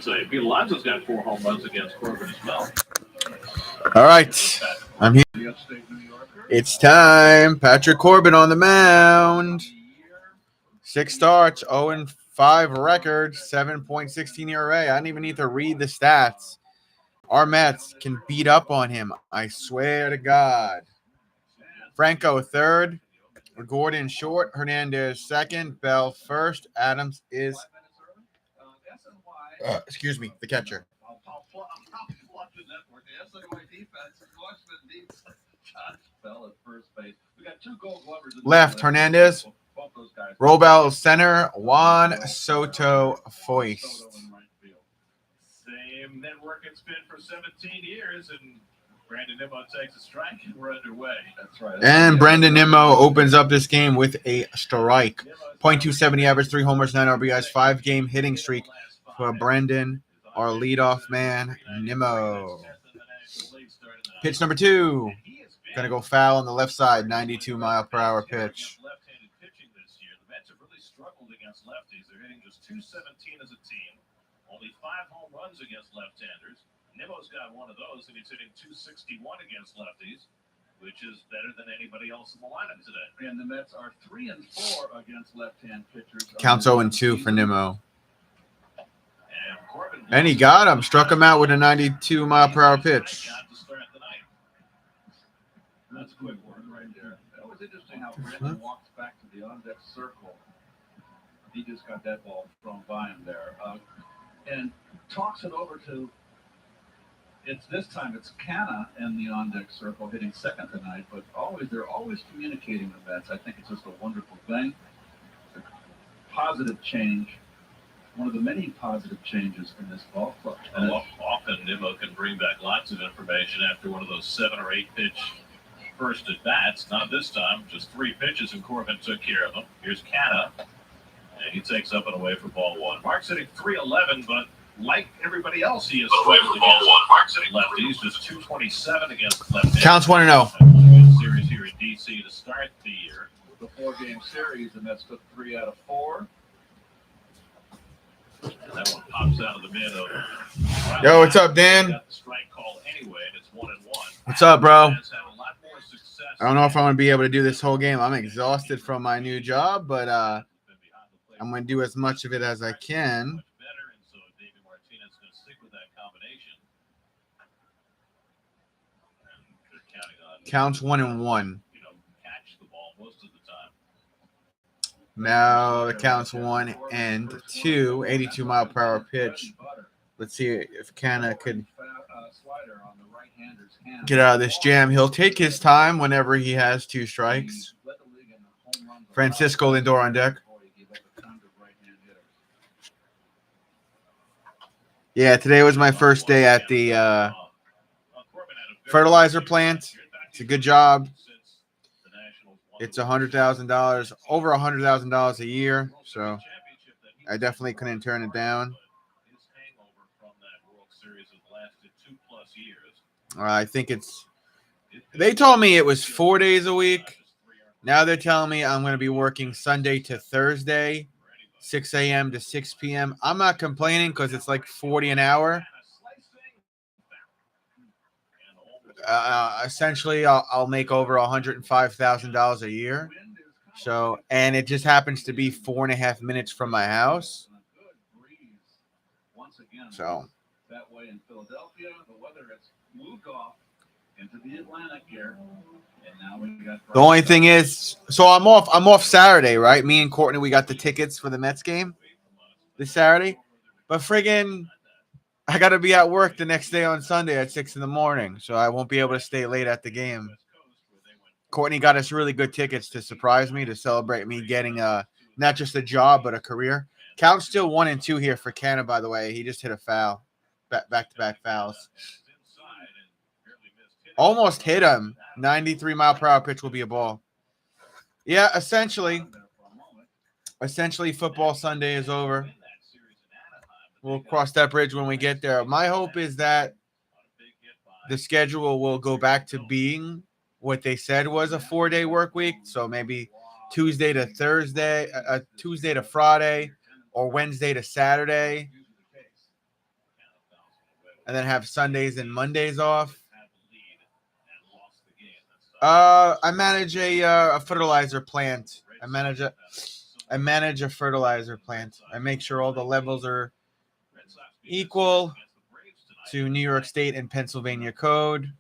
should say. Pete Alonso's got 4 home runs against Corbin as well. All right. I'm here. It's time. Patrick Corbin on the mound. 6 starts, 0-5 record, 7.16 ERA. I don't even need to read the stats. Our Mets can beat up on him. I swear to God. Franco third, Gordon short, Hernandez second, Bell first, Adams is, the catcher. Left, Hernandez. Robel center, Juan Soto foist. Same network it's been for 17 years, and Brandon Nimmo takes a strike, and we're underway. That's right. And Brandon Nimmo opens up this game with a strike. .270 average, 3 homers, 9 RBIs, 5-game hitting streak for Brandon, our leadoff man, Nimmo. Pitch number 2. Going to go foul on the left side, 92-mile-per-hour pitch. Left-handed pitching this year. The Mets have really struggled against lefties. They're hitting just .217 as a team. Only 5 home runs against left-handers. Nimmo's got one of those, and he's hitting .261 against lefties, which is better than anybody else in the lineup today. And the Mets are 3-4 against left-hand pitchers. Counts 0-2 for Nimmo. And he got him. Struck him out with a 92-mile-per-hour pitch. That's quick work right there. That was interesting how Brandon walks back to the on-deck circle. He just got that ball thrown by him there. And talks it over to, this time it's Canna in the on-deck circle hitting second tonight, but they're always communicating the Mets. I think it's just a wonderful thing. It's a positive change. One of the many positive changes in this ball club. And often Nimmo can bring back lots of information after one of those 7 or 8 pitch first at bats. Not this time, just 3 pitches, and Corbin took care of them. Here's Canna, and he takes up and away for ball 1. Mark's hitting .311, but like everybody else, he is struggled against lefties. Just .227 against lefties. Counts 1-0. Series here in DC to start the year. The 4-game series, and that's took 3 out of 4. And that one pops out of the mid over. Yo, what's up, Dan? Got the strike call anyway, and it's 1-1. What's up, bro? I I don't know if I'm going to be able to do this whole game. I'm exhausted from my new job, but I'm going to do as much of it as I can. Counts 1-1. Now the counts 1 and 2. 82-mile-per-hour pitch. Let's see if Canna could get out of this jam. He'll take his time whenever he has 2 strikes. Francisco Lindor on deck. Yeah, today was my first day at the fertilizer plant. It's a good job. It's $100,000, over $100,000 a year. So I definitely couldn't turn it down. I think they told me it was 4 days a week. Now they're telling me I'm going to be working Sunday to Thursday, 6 a.m. to 6 p.m. I'm not complaining because it's like $40 an hour. Essentially, I'll make over $105,000 a year. So, and it just happens to be 4.5 minutes from my house. So, that way in Philadelphia, the weather has moved off into the Atlantic here, and now we got. The only thing is, so I'm off Saturday, right? Me and Courtney, we got the tickets for the Mets game this Saturday, but friggin', I got to be at work the next day on Sunday at 6 a.m, so I won't be able to stay late at the game. Courtney got us really good tickets to surprise me, to celebrate me getting not just a job, but a career. Count's still 1-2 here for Canna, by the way. He just hit a foul. Back-to-back fouls. Almost hit him. 93-mile-per-hour pitch will be a ball. Yeah, essentially, football Sunday is over. We'll cross that bridge when we get there. My hope is that the schedule will go back to being what they said was a 4-day work week. So maybe Tuesday to Thursday, Tuesday to Friday, or Wednesday to Saturday. and then have Sundays and Mondays off. I manage a fertilizer plant. I manage a fertilizer plant. I make sure all the levels are equal to New York State and Pennsylvania code.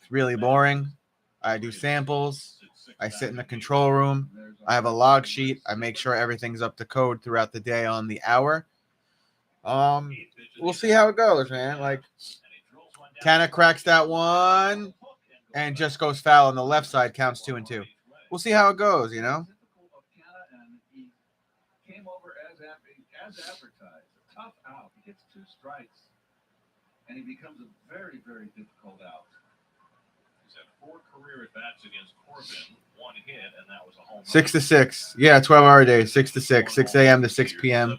It's really boring. I do samples. I sit in the control room. I have a log sheet. I make sure everything's up to code throughout the day on the hour. We'll see how it goes, man. Like, Canna cracks that one and just goes foul on the left side, counts 2-2. We'll see how it goes, you know. Came over as advertised. A tough out. He gets 2 strikes, and he becomes a very, very difficult out. He's had 4 career at bats against Corbin, 1 hit, and that was a home run. 6-6. Yeah, 12-hour days, 6 to 6, 6 a.m. to 6 p.m.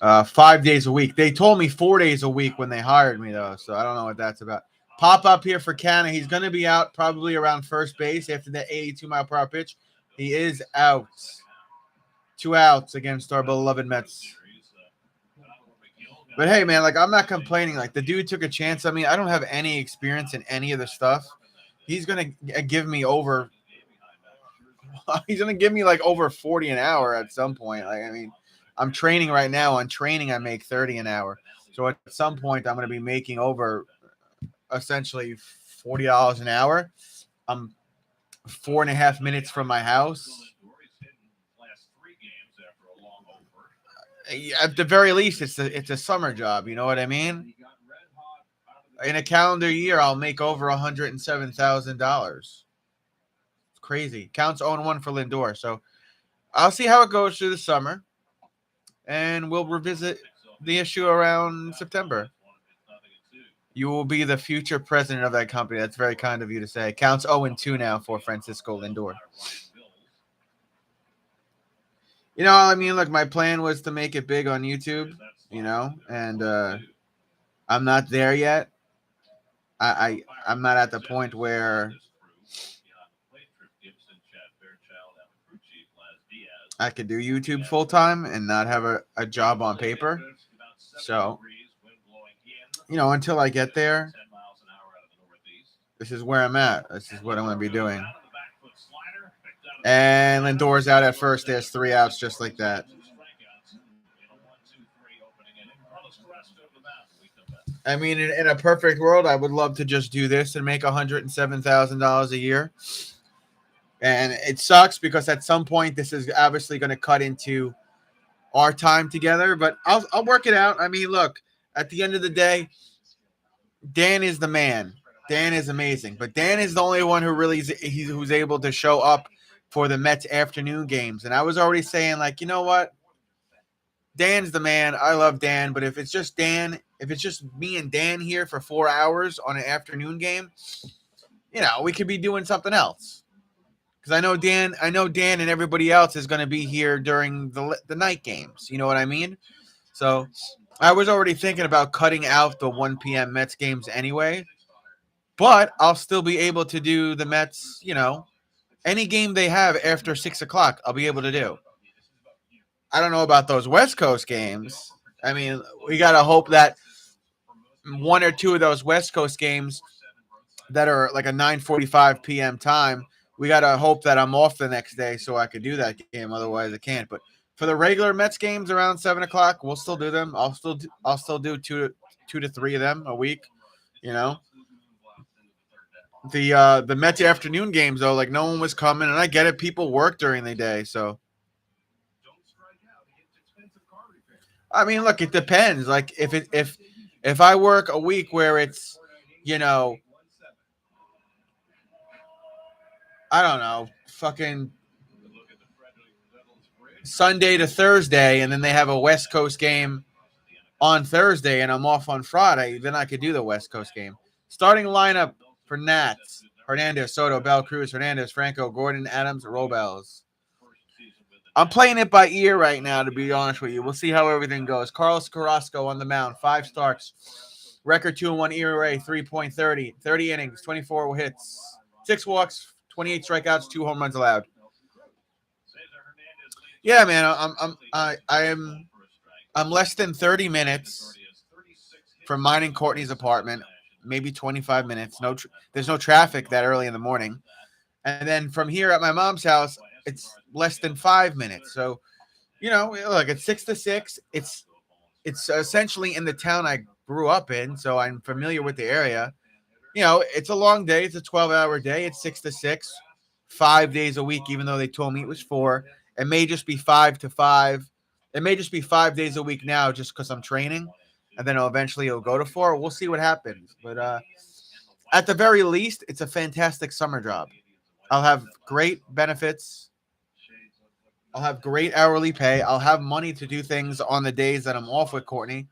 5 days a week. They told me 4 days a week when they hired me, though, so I don't know what that's about. Pop up here for Canna. He's going to be out probably around first base after that 82-mile-per-hour pitch. He is out. 2 outs against our beloved Mets. But hey, man, like, I'm not complaining. Like, the dude took a chance on me. I don't have any experience in any of the stuff. He's going to give me over – he's going to give me, like, over 40 an hour at some point. Like, I mean, I'm training right now. On training, I make 30 an hour. So at some point, I'm going to be making over essentially $40 an hour. I'm 4.5 minutes from my house. At the very least, it's a summer job. You know what I mean? In a calendar year, I'll make over $107,000. It's crazy. Counts 0-1 for Lindor. So I'll see how it goes through the summer, and we'll revisit the issue around September. You will be the future president of that company. That's very kind of you to say. Counts 0-2 now for Francisco Lindor. You know, I mean, look, my plan was to make it big on YouTube, you know, and I'm not there yet. I'm not at the point where I could do YouTube full time and not have a job on paper. So, you know, until I get there, this is where I'm at. This is what I'm going to be doing. And Lindor's out at first. There's 3 outs just like that. I mean, in a perfect world, I would love to just do this and make $107,000 a year. And it sucks because at some point, this is obviously going to cut into our time together. But I'll work it out. I mean, look, at the end of the day, Dan is the man. Dan is amazing. But Dan is the only one who really who's able to show up for the Mets afternoon games. And I was already saying, like, you know what? Dan's the man. I love Dan. But if it's just Dan, if it's just me and Dan here for 4 hours on an afternoon game, you know, we could be doing something else. Because I know Dan and everybody else is going to be here during the night games. You know what I mean? So I was already thinking about cutting out the 1 p.m. Mets games anyway. But I'll still be able to do the Mets, you know, any game they have after 6 o'clock, I'll be able to do. I don't know about those West Coast games. I mean, we got to hope that 1 or 2 of those West Coast games that are like a 9:45 p.m. time, we got to hope that I'm off the next day so I could do that game. Otherwise, I can't. But for the regular Mets games around 7 o'clock, we'll still do them. I'll still do 2 to 3 of them a week, you know. The Mets afternoon games, though, like, no one was coming, and I get it. People work during the day, so. I mean, look, it depends. Like, if I work a week where it's, you know, I don't know, fucking Sunday to Thursday, and then they have a West Coast game on Thursday, and I'm off on Friday, then I could do the West Coast game. Starting lineup for Nats: Hernandez, Soto, Bell, Cruz, Hernandez, Franco, Gordon, Adams, Robels. I'm playing it by ear right now, to be honest with you. We'll see how everything goes. Carlos Carrasco on the mound, 5 starts. Record 2-1 ERA, 3.30. 30 innings, 24 hits, 6 walks, 28 strikeouts, 2 home runs allowed. Yeah, man, I'm less than 30 minutes from mine and Courtney's apartment, maybe 25 minutes. There's no traffic that early in the morning. And then from here at my mom's house, it's less than 5 minutes. So, look, it's 6 to 6. It's essentially in the town I grew up in, so I'm familiar with the area. It's a long day. It's a 12-hour day. It's 6 to 6, 5 days a week, even though they told me it was 4. It may just be 5 to 5. It may just be 5 days a week now just because I'm training, and then it'll go to 4. We'll see what happens. But at the very least, it's a fantastic summer job. I'll have great benefits. I'll have great hourly pay. I'll have money to do things on the days that I'm off with Courtney.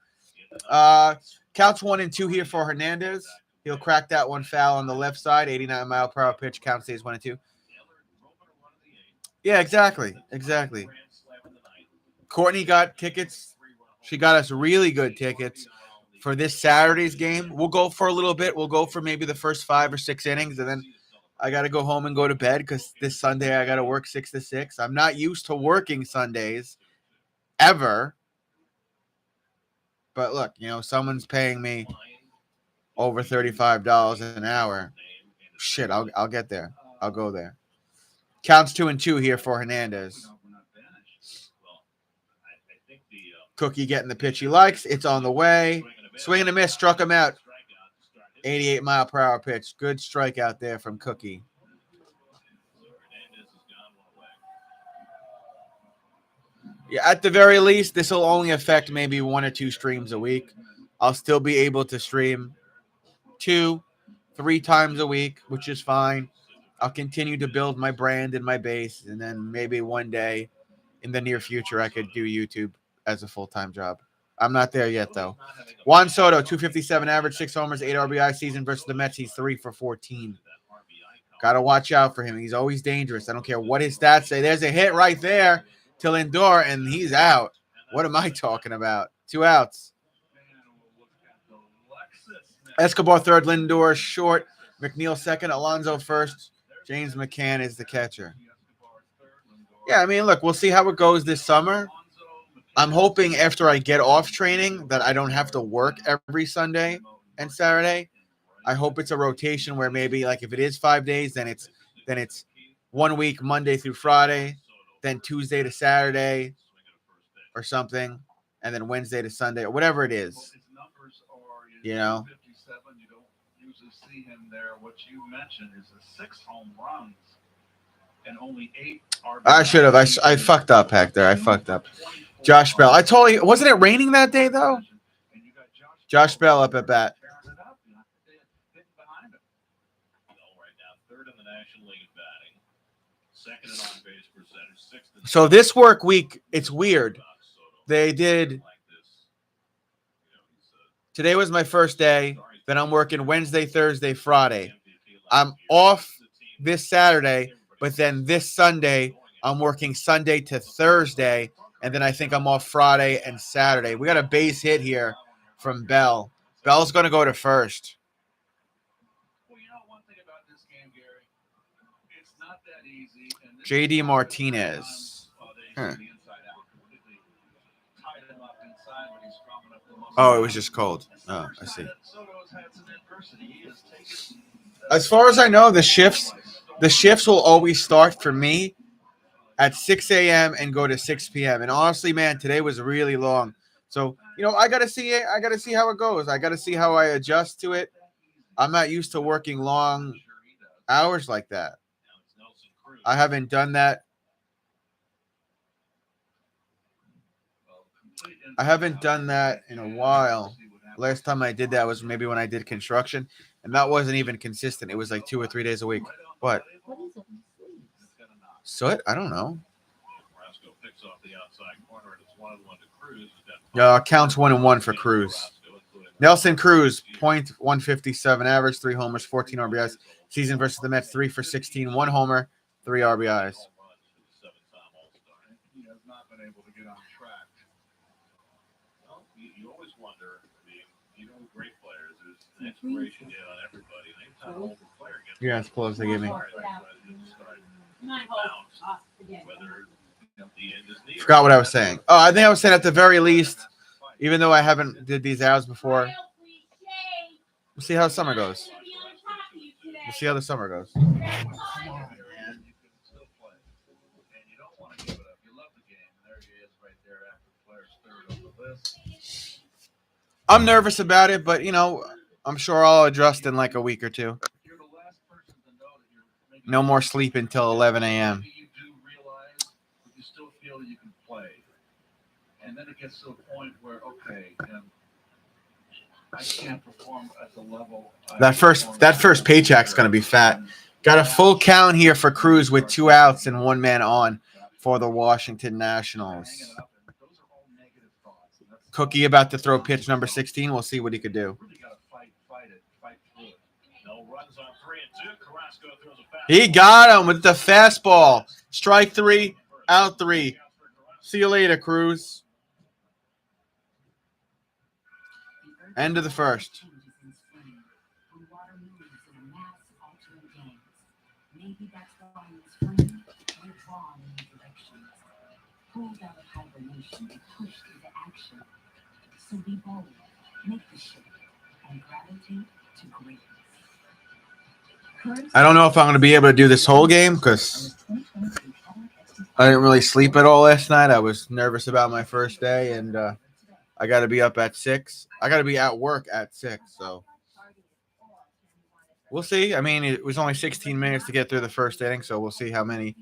Counts 1 and 2 here for Hernandez. He'll crack that one foul on the left side. 89-mile-per-hour pitch. Count stays 1 and 2. Yeah, exactly. Courtney got tickets. She got us really good tickets for this Saturday's game. We'll go for a little bit. We'll go for maybe the first 5 or 6 innings, and then I got to go home and go to bed because this Sunday I got to work 6 to 6. I'm not used to working Sundays ever. But look, someone's paying me over $35 an hour. Shit, I'll get there. I'll go there. Counts 2 and 2 here for Hernandez. Cookie getting the pitch he likes. It's on the way. Swing and a miss. Struck him out. 88-mile-per-hour pitch. Good strikeout there from Cookie. Yeah, at the very least, this will only affect maybe 1 or 2 streams a week. I'll still be able to stream 2, 3 times a week, which is fine. I'll continue to build my brand and my base, and then maybe one day in the near future I could do YouTube as a full-time job. I'm not there yet, though. Juan Soto, 257 average, 6 homers, 8 RBI season versus the Mets. He's 3 for 14. Got to watch out for him. He's always dangerous. I don't care what his stats say. There's a hit right there to Lindor, and he's out. What am I talking about? 2 outs. Escobar third, Lindor short, McNeil second, Alonso first. James McCann is the catcher. Yeah, I mean, look, we'll see how it goes this summer. I'm hoping after I get off training that I don't have to work every Sunday and Saturday. I hope it's a rotation where maybe like if it is 5 days, then it's 1 week Monday through Friday, then Tuesday to Saturday or something, and then Wednesday to Sunday or whatever it is. You know. You don't usually see him there. What you mentioned is the 6 home runs and only 8 RBIs. I should have. I fucked up, Hector. I fucked up. Josh Bell. I told you. Wasn't it raining that day, though? Josh Bell up at bat. So this work week, it's weird. They did. Today was my first day. Then I'm working Wednesday, Thursday, Friday. I'm off this Saturday, but then this Sunday, I'm working Sunday to Thursday. And then I think I'm off Friday and Saturday. We got a base hit here from Bell. Bell's going to go to first. Well, you know one thing about this game, Gary? It's not that easy. J.D. Martinez. Huh. Oh, it was just cold. Oh, I see. As far as I know, the shifts will always start for me at 6 a.m. and go to 6 p.m. And honestly, man, today was really long. So, I got to see it. I got to see how it goes. I got to see how I adjust to it. I'm not used to working long hours like that. I haven't done that. I haven't done that in a while. Last time I did that was maybe when I did construction, and that wasn't even consistent. It was like 2 or 3 days a week. What? Soot? I don't know. Counts 1 and 1 for Cruz. Nelson Cruz, .157 average, 3 homers, 14 RBIs. Season versus the Mets, 3 for 16, 1 homer, 3 RBIs. You always wonder, great players, there's an inspiration on everybody. Yeah, it's close. They give me. Forgot what I was saying. Oh, I think I was saying at the very least, even though I haven't did these hours before, We'll see how summer goes. We'll see how the summer goes. Come on, man. You can still play. And you don't want to give it up. You love the game. And there he is right there after player's third on the list. I'm nervous about it, but, I'm sure I'll adjust in like a week or two. You're the last person to know that you're making No more sleep until 11 a.m. maybe you do realize, but you still feel that you can play. And then it gets to a point where, okay, I can't perform at the level. That first paycheck's going to be fat. Got a full count here for Cruz with 2 outs and 1 man on for the Washington Nationals. Cookie about to throw pitch number 16. We'll see what he could do. He got him with the fastball. Strike 3, out 3. See you later, Cruz. End of the first. Maybe that's why he's free, withdrawn in his elections, pulled out of hibernation and pushed into action. So be bold, make the shift, and gravitate to greatness. I don't know if I'm going to be able to do this whole game because I didn't really sleep at all last night. I was nervous about my first day, and I got to be up at 6. I got to be at work at 6, so we'll see. I mean, it was only 16 minutes to get through the first inning, so we'll see how many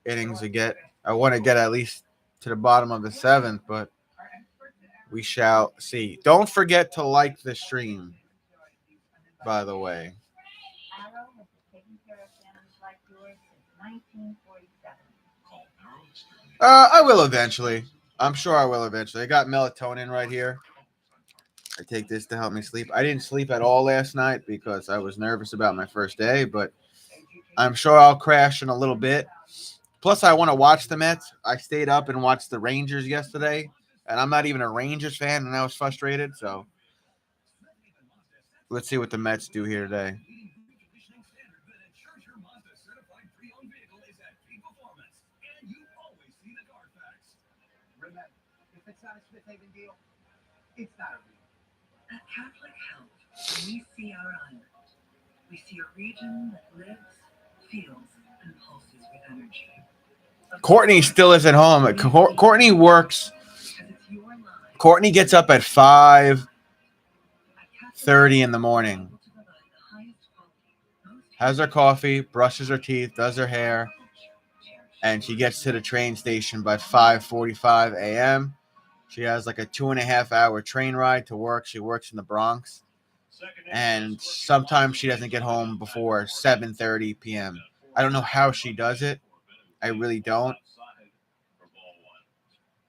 innings we get. I want to get at least to the bottom of the 7th, but we shall see. Don't forget to like the stream, by the way. I will eventually. I'm sure I will eventually. I got melatonin right here. I take this to help me sleep. I didn't sleep at all last night because I was nervous about my first day, but I'm sure I'll crash in a little bit. Plus, I want to watch the Mets. I stayed up and watched the Rangers yesterday, and I'm not even a Rangers fan, and I was frustrated. So let's see what the Mets do here today. It's not a real. At Catholic Health, when we see our island, we see a region that lives, feels, and pulses with energy. Courtney still isn't home. Courtney works. Courtney gets up at 5:30 in the morning. Has her coffee, brushes her teeth, does her hair, and she gets to the train station by 5:45 a.m. She has like a 2.5-hour train ride to work. She works in the Bronx. And sometimes she doesn't get home before 7:30 p.m. I don't know how she does it. I really don't.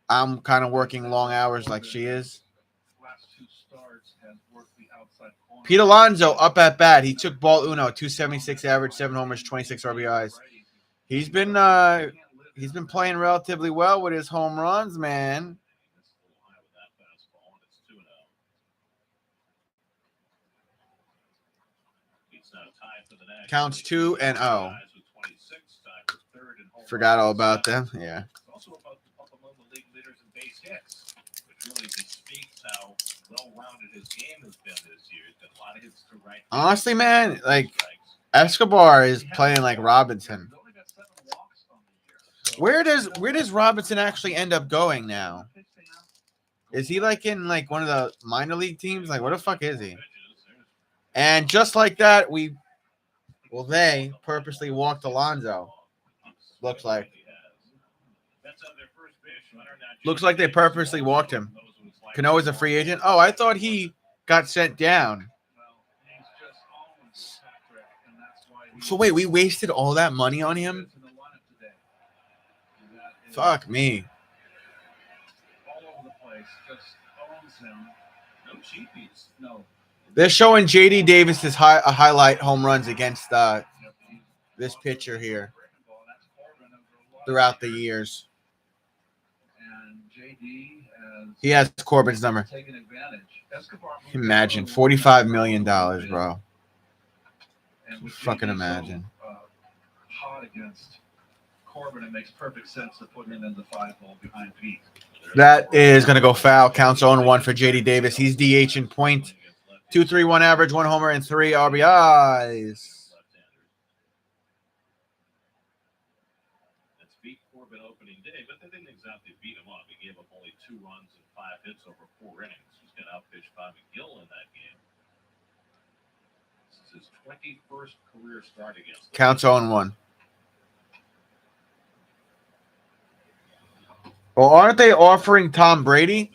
I'm kind of working long hours like she is. Pete Alonso up at bat. He took ball uno, 276 average, 7 homers, 26 RBIs. He's been playing relatively well with his home runs, man. Counts 2-0. Forgot all about them. Yeah. Honestly, man, like Escobar is playing like Robinson. Where does Robinson actually end up going now? Is he like in like one of the minor league teams? Like, what the fuck is he? And just like that, they purposely walked Alonso. Looks like they purposely walked him. Canoa's a free agent. Oh, I thought he got sent down. So wait, we wasted all that money on him? Fuck me. They're showing J.D. Davis's highlight home runs against this pitcher here throughout the years. He has Corbin's number. Imagine $45 million, bro. Fucking imagine. Hot against Corbin, it makes perfect sense to put him in the 5-hole behind Pete. That is going to go foul. Counts 0-1 for J.D. Davis. He's DH in point 2.31 average, 1 homer, and 3 RBIs. That's beat Corbin opening day, but they didn't exactly beat him up. He gave up only 2 runs and 5 hits over 4 innings. He's going to outpitch Bob McGill in that game. This is his 21st career start against them. Counts 0-1. Well, aren't they offering Tom Brady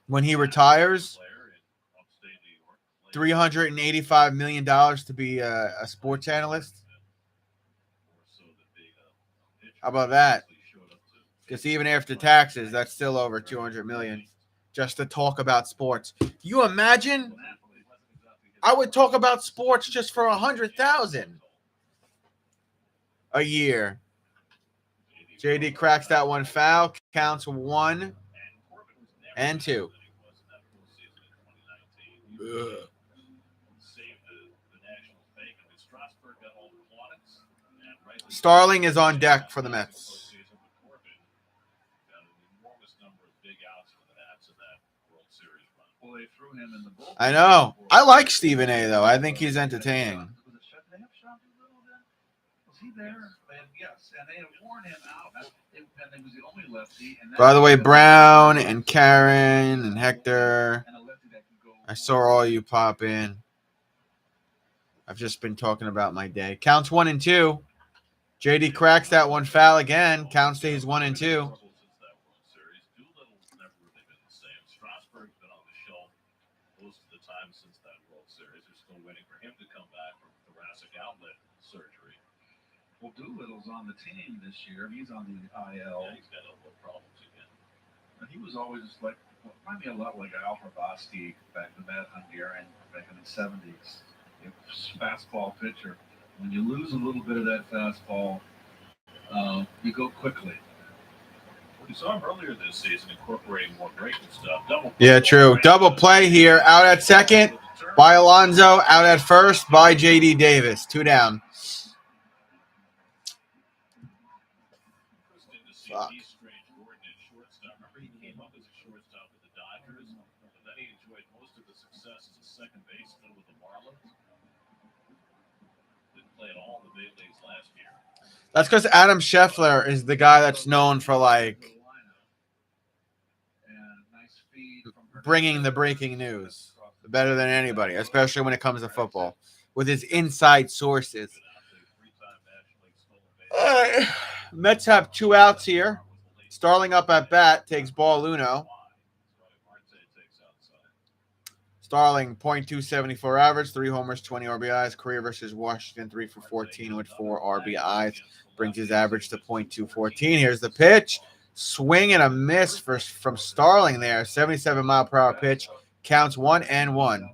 when he retires $385 million to be a sports analyst? How about that? Because even after taxes, that's still over $200 million just to talk about sports. You imagine? I would talk about sports just for $100,000 a year. JD cracks that one foul. Counts 1 and 2. Ugh. Starling is on deck for the Mets. I know. I like Stephen A, though. I think he's entertaining. Was he there? Yes, and they had worn him out. And he was the only lefty. By the way, Brown and Karen and Hector, I saw all you pop in. I've just been talking about my day. Counts 1 and 2. JD cracks that one foul again. Counts to his 1 and 2. Strasburg's been on the shelf most of the time since that World Series. They're still waiting for him to come back from thoracic outlet surgery. Well, Doolittle's on the team this year. He's on the IL. Yeah, he's got elbow problems again. And he was always just like, remind me a lot like Al Hrabosky back in that Hungarian back in the 70s. Fastball pitcher. When you lose a little bit of that fastball, you go quickly. We saw him earlier this season incorporating more breaking stuff. Yeah, true. Double play here. Out at second by Alonso. Out at first by J.D. Davis. 2 down. Fuck. Remember, he came up as a shortstop with the Dodgers, but then he enjoyed most of the success as a second baseman with the Marlins. Didn't play at all in the big leagues last year. That's because Adam Scheffler is the guy that's known for, like, bringing the breaking news better than anybody, especially when it comes to football, with his inside sources. Mets have 2 outs here. Starling up at bat, takes ball Uno. Starling, .274 average, 3 homers, 20 RBIs. Career versus Washington, 3 for 14 with 4 RBIs. Brings his average to .214. Here's the pitch. Swing and a miss from Starling there. 77-mile-per-hour pitch. Counts 1 and 1. I've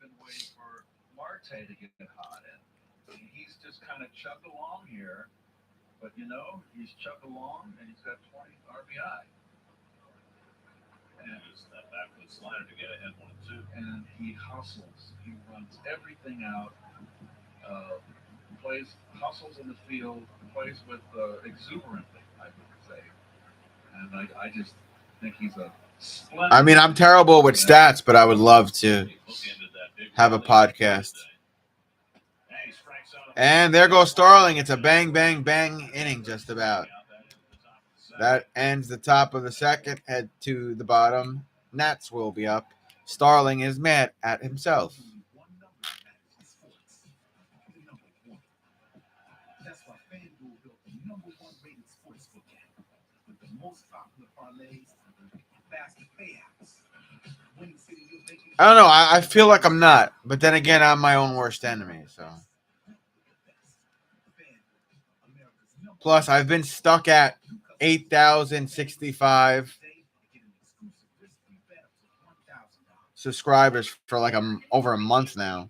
been waiting for Marte to get hot in. He's just kind of chugged along here. But, he's chugged along, and he's got 20 RBI. And it's that backward slider to get ahead 1-2. And he hustles. He runs everything out. Hustles in the field. Plays with exuberantly, I would say. And I just think he's a splendid. I mean, I'm terrible with stats, but I would love to have a podcast. And there goes Starling. It's a bang, bang, bang inning just about. That ends the top of the second. Head to the bottom. Nats will be up. Starling is mad at himself. I don't know. I feel like I'm not. But then again, I'm my own worst enemy. So. Plus, I've been stuck at 8,065 subscribers for like over a month now.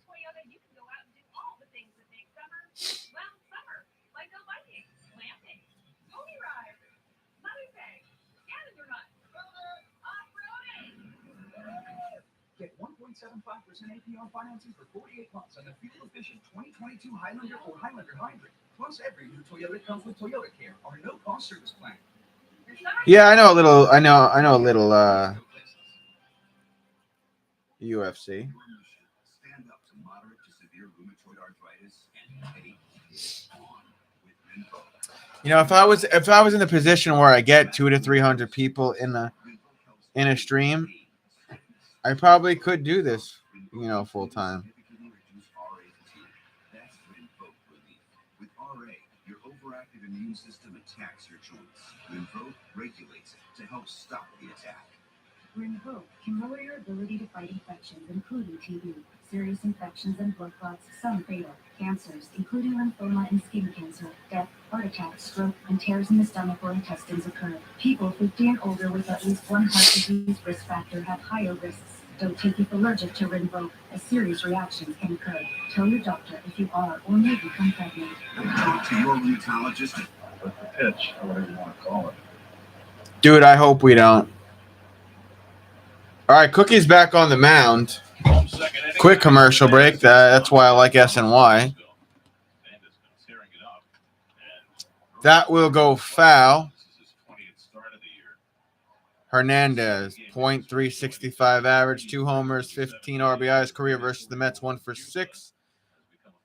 Get 1.75% APR financing for 48 months on the fuel-efficient 2022 Highlander or Highlander Hybrid. Plus, every new Toyota comes with Toyota Care, our no-cost service plan. Yeah, I know a little. UFC. Stand up to moderate to severe rheumatoid arthritis and take it on with Rinvoq. You know, if I was in the position where I get 200 to 300 people in a stream, I probably could do this, you know, full time. That's Rinvoq relief. With RA, your overactive immune system attacks your joints. Rinvoq regulates it to help stop the attack. Rinvoq can lower your ability to fight infections, including TB, serious infections and blood clots, some fatal, cancers, including lymphoma and skin cancer, death, heart attack, stroke, and tears in the stomach or intestines occur. People 50 and older with at least one heart disease risk factor have higher risks. Don't take if allergic to Rinvoq, as serious reactions can occur. Tell your doctor if you are or may become pregnant. Talk to your rheumatologist. With the pitch, or whatever you want to call it. Dude, I hope we don't. All right, Cookie's back on the mound. Quick commercial break. That's why I like SNY. That will go foul. Hernandez, .365 average, 2 homers, 15 RBIs. Career versus the Mets, 1 for 6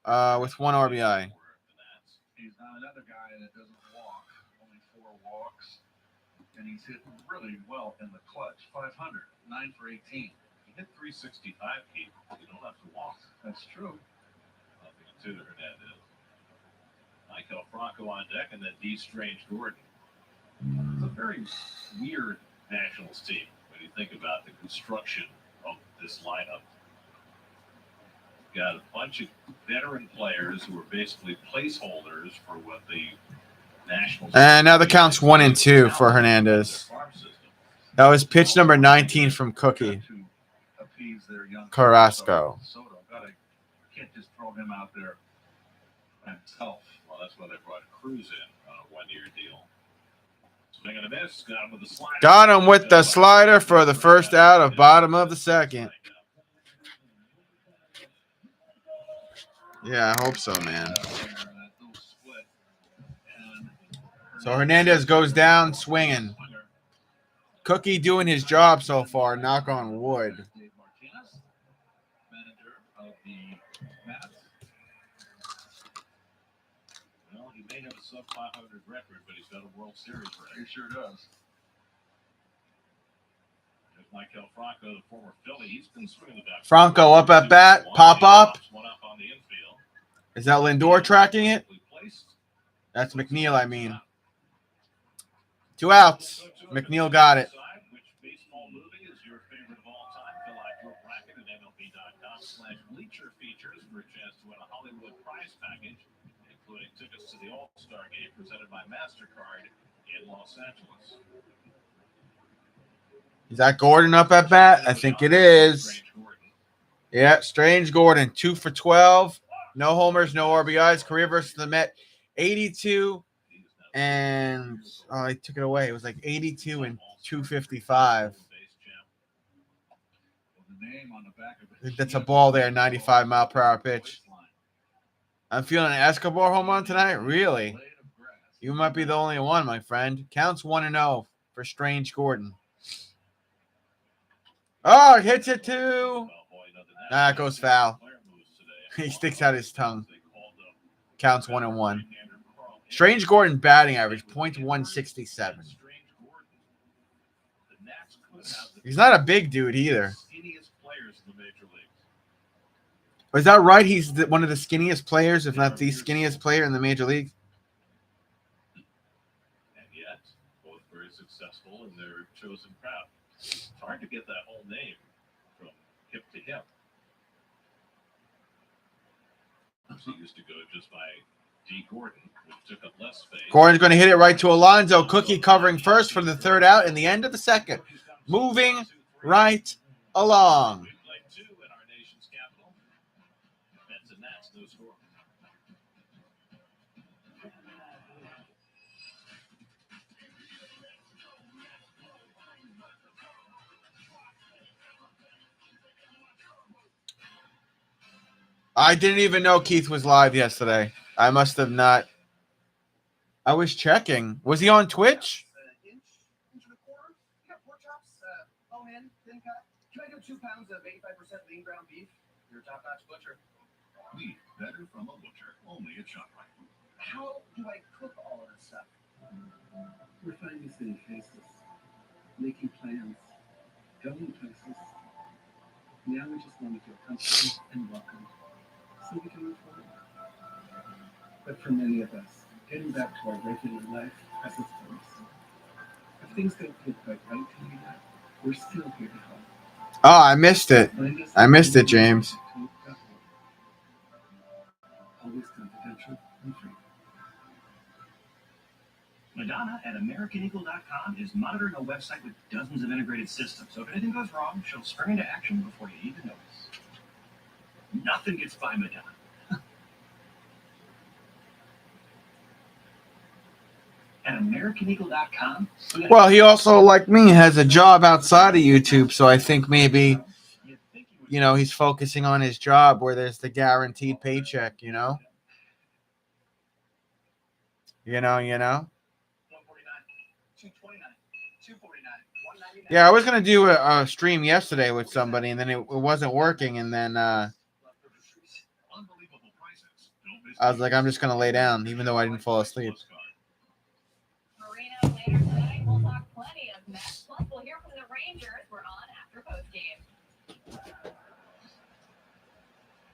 with 1 RBI. He's not another guy that doesn't walk, only 4 walks, and he's hit really well in the clutch. 500, 9 for 18. He hit 365, Keith. You don't have to walk. That's true. Nothing to Hernandez. Michael Franco on deck, and then D. Strange Gordon. It's a very weird Nationals team when you think about the construction of this lineup. Got a bunch of veteran players who are basically placeholders for what the Nationals. And now the count's 1-2 for Hernandez. That was pitch number 19 from Cookie. To appease their young Carrasco. Soto. Can't just throw him out there himself. Well, that's why they brought Cruz in on a 1-year deal. Swing and a miss. Got him with the slider. Got him with the slider for the first out of bottom of the second. Yeah, I hope so, man. So Hernandez goes down swinging. Cookie doing his job so far, knock on wood. Well, he may have a sub-500 record, but he's got a World Series record. He sure does. There's Michael Franco, the former Philly. He's been swinging the bat. Franco up at bat, pop up. One up on the infield. Is that Lindor tracking it? That's McNeil, I mean. 2 outs. McNeil got it. Which baseball movie is your favorite of all time? Fill out your bracket at MLB.com/bleacher features for a chance to win a Hollywood prize package, including tickets to the All-Star Game presented by MasterCard in Los Angeles. Is that Gordon up at bat? I think it is. Yeah, Strange Gordon, 2 for 12. No homers, no RBIs. Career versus the Met, 82. And he took it away. It was like 82 and 255. That's a ball there, 95-mile-per-hour pitch. I'm feeling an Escobar home run tonight? Really? You might be the only one, my friend. Counts 1-0 for Strange Gordon. Oh, hits it too. It goes foul. He sticks out his tongue. Counts 1-1. Strange Gordon batting average, .167. He's not a big dude either. Is that right? He's one of the skinniest players, if not the skinniest player in the major league. And yet, both very successful in their chosen crowd. It's hard to get that whole name from hip to hip. He used to go just by D. Gordon, which took up less space. Gordon's going to hit it right to Alonso. Cookie covering first for the 3rd out in the end of the 2nd. Moving right along. We played 2 in our nation's capital. Mets and Nats, no score. I didn't even know Keith was live yesterday. I must have not. I was checking. Was he on Twitch? Inch into the quarter. You got pork chops, bone in, thin cut. Can I do 2 pounds of 85% lean ground beef. You're a top-notch butcher. Beef better from a butcher, only at ShopRite. How do I cook all of this stuff? We're finally seeing faces, making plans, going places. Now we just want to feel comfortable and welcome, so we can move forward. But for many of us, getting back to our regular life has its place. If things don't feel quite right to you yet, we're still here to help. Oh, I missed it. Find us I missed at it, James. Always confidential and free. Madonna at AmericanEagle.com is monitoring a website with dozens of integrated systems. So if anything goes wrong, she'll spring into action before you even notice. Nothing gets by Madonna. At AmericanEagle.com. Well, he also, like me, has a job outside of YouTube, so I think maybe, you know, he's focusing on his job where there's the guaranteed paycheck, you know? You know? 149, 229, 249, 199. Yeah, I was going to do a stream yesterday with somebody, and then it wasn't working, and then I was like, I'm just going to lay down, even though I didn't fall asleep. Marino later tonight. We'll talk plenty of Mets. Plus, we'll hear from the Rangers. We're on after postgame.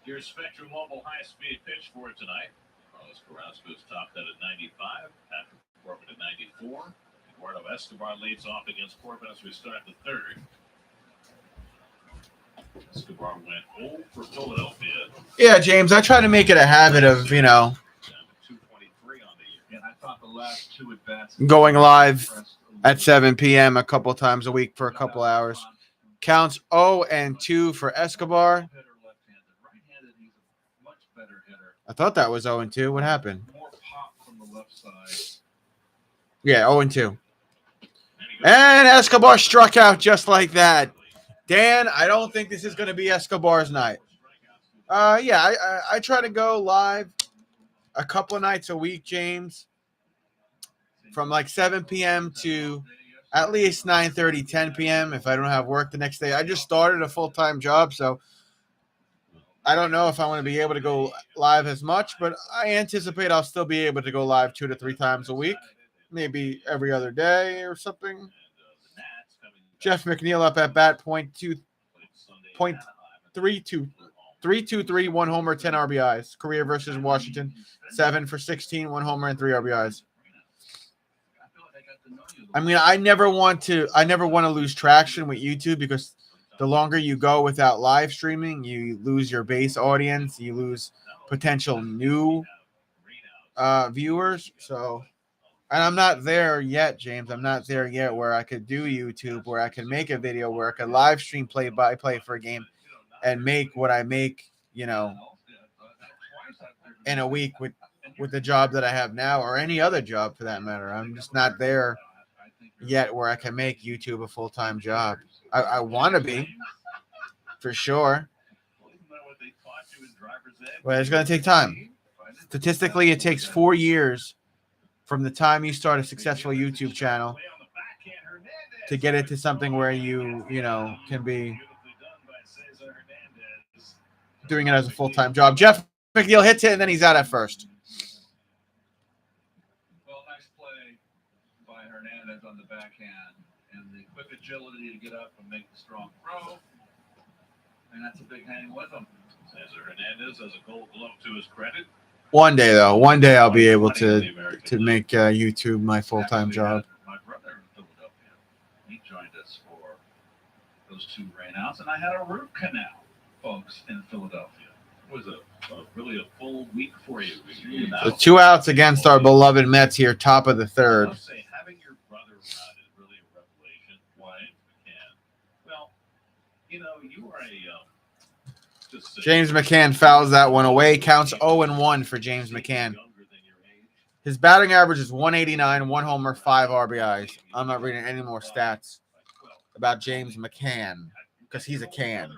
Here's Spectrum Mobile high-speed pitch for tonight. Carlos Carrasco's topped that at 95. Patrick Corbin at 94. Eduardo Escobar leads off against Corbin as we start the third. Escobar went 0 for Philadelphia. Yeah, James, I try to make it a habit of, you know, 223 on the year. And I thought the last two at-bats going live at 7 p.m. a couple times a week for a couple hours. Counts 0-2 for Escobar. Hitter, left-handed. Right-handed, he's a much better hitter. I thought that was 0-2. What happened? More pop from the left side. Yeah, 0-2. And Escobar struck out just like that. Dan, I don't think this is going to be Escobar's night. Yeah, I try to go live a couple of nights a week, James, from like 7 p.m. to at least 9:30, 10 p.m. if I don't have work the next day. I just started a full-time job, so I don't know if I want to be able to go live as much, but I anticipate I'll still be able to go live 2 to 3 times a week, maybe every other day or something. Jeff McNeil up at bat, .323, 1 homer, 10 RBIs. Career versus Washington, 7 for 16, 1 homer, and 3 RBIs. I mean, I never want to lose traction with YouTube because the longer you go without live streaming, you lose your base audience, you lose potential new viewers. So, and I'm not there yet, James. I'm not there yet where I could do YouTube, where I can make a video, where I could live stream play-by-play for a game and make what I make, you know, in a week with the job that I have now or any other job for that matter. I'm just not there yet where I can make YouTube a full-time job. I want to be, for sure. But it's going to take time. Statistically, it takes 4 years from the time you start a successful YouTube channel to get it to something where you know, can be doing it as a full-time job. Jeff McNeil hits it, and then he's out at first. Well, nice play by Hernandez on the backhand. And the quick agility to get up and make the strong throw. And that's a big hang with him. Cesar Hernandez has a Gold Glove to his credit. One day, though. One day I'll be able to make YouTube my full-time job. My brother in Philadelphia, he joined us for those 2 rainouts, and I had a root canal, folks, in Philadelphia. It was really a full week for you. So 2 outs against our beloved Mets here, top of the third. I'll say having your brother around is really a revelation. Why McCann? Well, you know, you are James McCann fouls that one away. Counts 0-1 for James McCann. His batting average is 189, 1 homer, 5 RBIs. I'm not reading any more stats about James McCann because he's a can.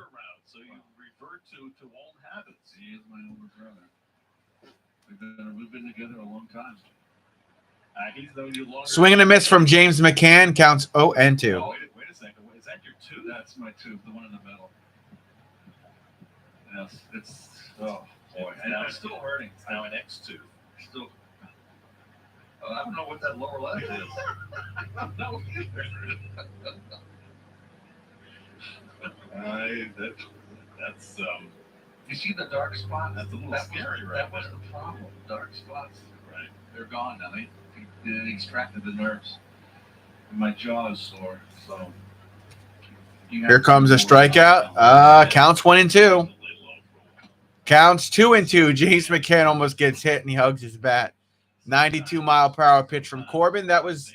So you revert to old habits. He is my older brother. We've been together a long time. Swing and a miss from James McCann. Counts 0-2. Wait a second. Is that your 2? That's my 2, the one in the middle. Yes, it's oh boy, and it's still hurting. It's now an X2. Still, I don't know what that lower left is. I don't know either. That's You see the dark spot? That's a little that scary was, right That was there. the problem. Dark spots. right. They're gone now. They extracted the nerves. And my jaw is sore. So Here comes a strikeout. Counts 1-2. Counts 2-2. James McCann almost gets hit and he hugs his bat. 92-mile-per-hour pitch from Corbin. That was,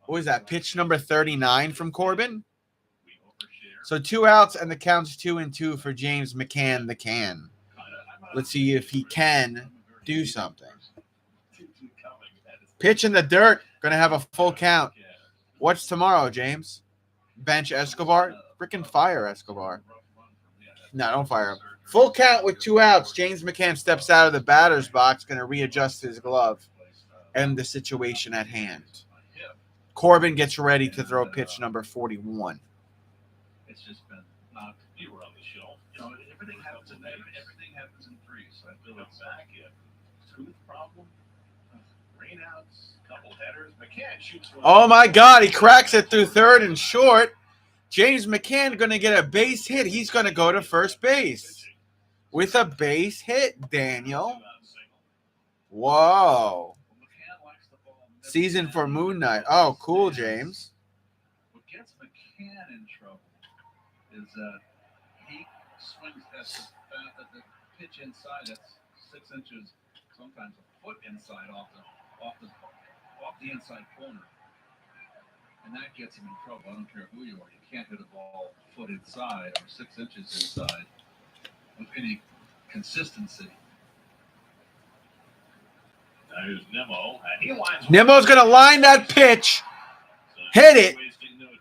what was that? Pitch number 39 from Corbin. So 2 outs and the count's 2-2 for James McCann, the can. Let's see if he can do something. Pitch in the dirt. Going to have a full count. What's tomorrow, James? Bench Escobar? Freaking fire Escobar. No, don't fire him. Full count with 2 outs. James McCann steps out of the batter's box, going to readjust his glove and the situation at hand. Corbin gets ready to throw pitch number 41. It's just been not. You were on the shelf. Everything happens in threes. I feel it's Back in. Tooth problem. Rainouts. Couple headers. McCann shoots one. Oh, my God. He cracks it through third and short. James McCann going to get a base hit. He's going to go to first base with a base hit, Daniel. Whoa. Season for Moon Knight. Oh, cool, James. What gets McCann in trouble is that he swings at the pitch inside. That's 6 inches, sometimes a foot inside off the inside corner, and that gets him in trouble. I don't care who you are. You can't hit a ball a foot inside or 6 inches inside with any consistency. Now here's Nemo. And he lines Nemo's going to line that pitch, hit it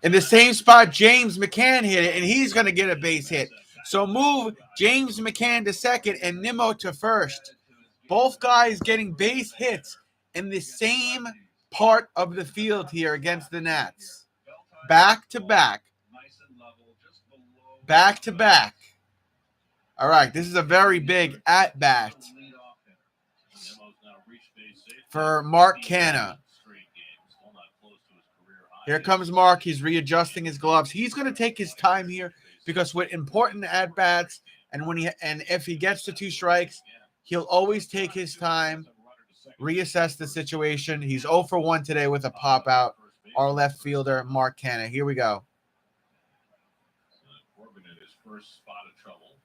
in the same spot James McCann hit it, and he's going to get a base hit. So move James McCann to second and Nemo to first. Both guys getting base hits in the same part of the field here against the Nats. Back to back. Back to back. All right, this is a very big at-bat for Mark Canha. Here comes Mark. He's readjusting his gloves. He's going to take his time here because with important at-bats and if he gets to 2 strikes, he'll always take his time, reassess the situation. He's 0 for 1 today with a pop-out. Our left fielder, Mark Canha. Here we go. Corbin in his first spot of trouble.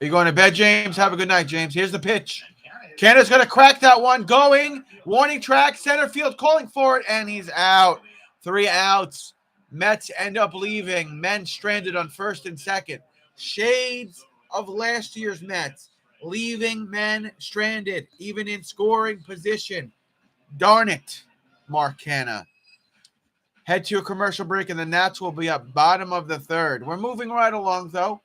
Are you going to bed, James? Have a good night, James. Here's the pitch. Canha's going to crack that one. Going. Warning track. Center field calling for it. And he's out. 3 outs. Mets end up leaving. Men stranded on first and second. Shades of last year's Mets. Leaving men stranded. Even in scoring position. Darn it, Mark Canha. Head to a commercial break, and the Nats will be up bottom of the 3rd. We're moving right along, though.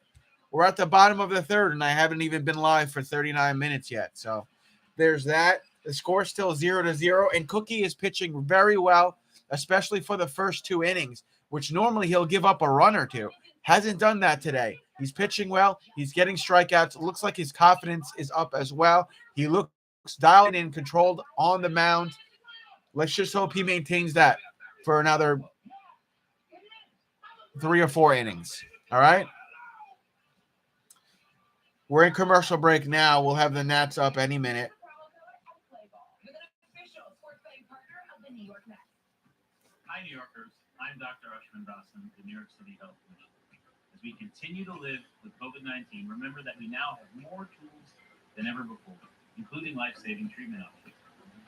We're at the bottom of the 3rd, and I haven't even been live for 39 minutes yet. So there's that. The score's still 0-0, and Cookie is pitching very well, especially for the first 2 innings, which normally he'll give up a run or 2. Hasn't done that today. He's pitching well. He's getting strikeouts. It looks like his confidence is up as well. He looks dialed in, controlled on the mound. Let's just hope he maintains that for another 3 or 4 innings. All right? We're in commercial break now. We'll have the Nats up any minute. Hi, New Yorkers. I'm Dr. Ashwin Dasan, the New York City Health Commission. As we continue to live with COVID-19, remember that we now have more tools than ever before, including life-saving treatment options.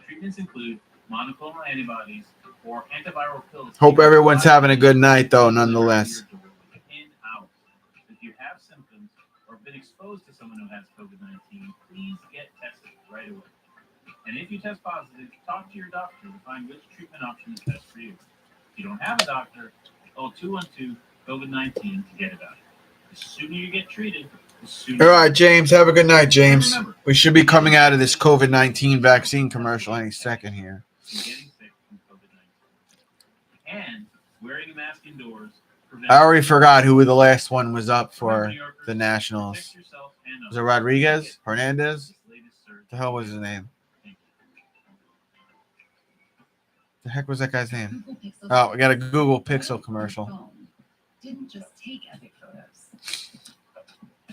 Treatments include monoclonal antibodies or antiviral pills. Hope everyone's having a good night, though, nonetheless. In hours. If you have symptoms or been exposed to someone who has COVID-19, please get tested right away. And if you test positive, talk to your doctor to find which treatment option is best for you. If you don't have a doctor, call 212-COVID-19 to get it out. The sooner you get treated, the sooner. All right, James. Have a good night, James. We should be coming out of this COVID-19 vaccine commercial any second here. Getting sick from COVID-19. And wearing a mask indoors. I already forgot who the last one was up for the Nationals. Protect yourself and Was it Rodriguez? Hernandez? His latest surge. The hell was his name? Thank The heck was that guy's name? Google Pixel Oh, we got a Google Pixel commercial. phone didn't just take epic photos.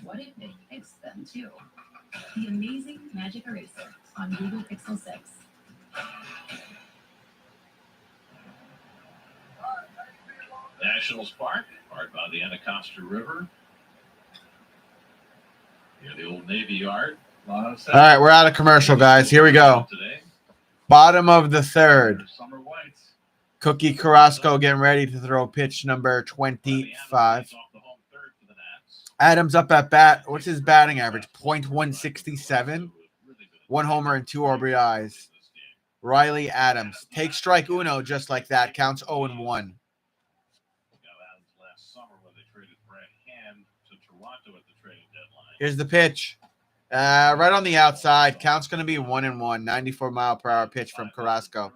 What if they fixed them too? The amazing Magic Eraser on Google Pixel 6. Nationals Park, part by the Anacostia River. Near the old Navy Yard. All right, we're out of commercial, guys. Here we go. Today. Bottom of the third. Summer Whites. Cookie Carrasco getting ready to throw pitch number 25. Adams up at bat. What's his batting average? .167. One homer and 2 RBIs. Riley Adams. Take strike uno just like that. Counts 0-1. Last summer when they traded Brad Hand to Toronto at the trading deadline. Here's the pitch. Right on the outside. Count's going to be 1-1. 94-mile-per-hour pitch from Carrasco.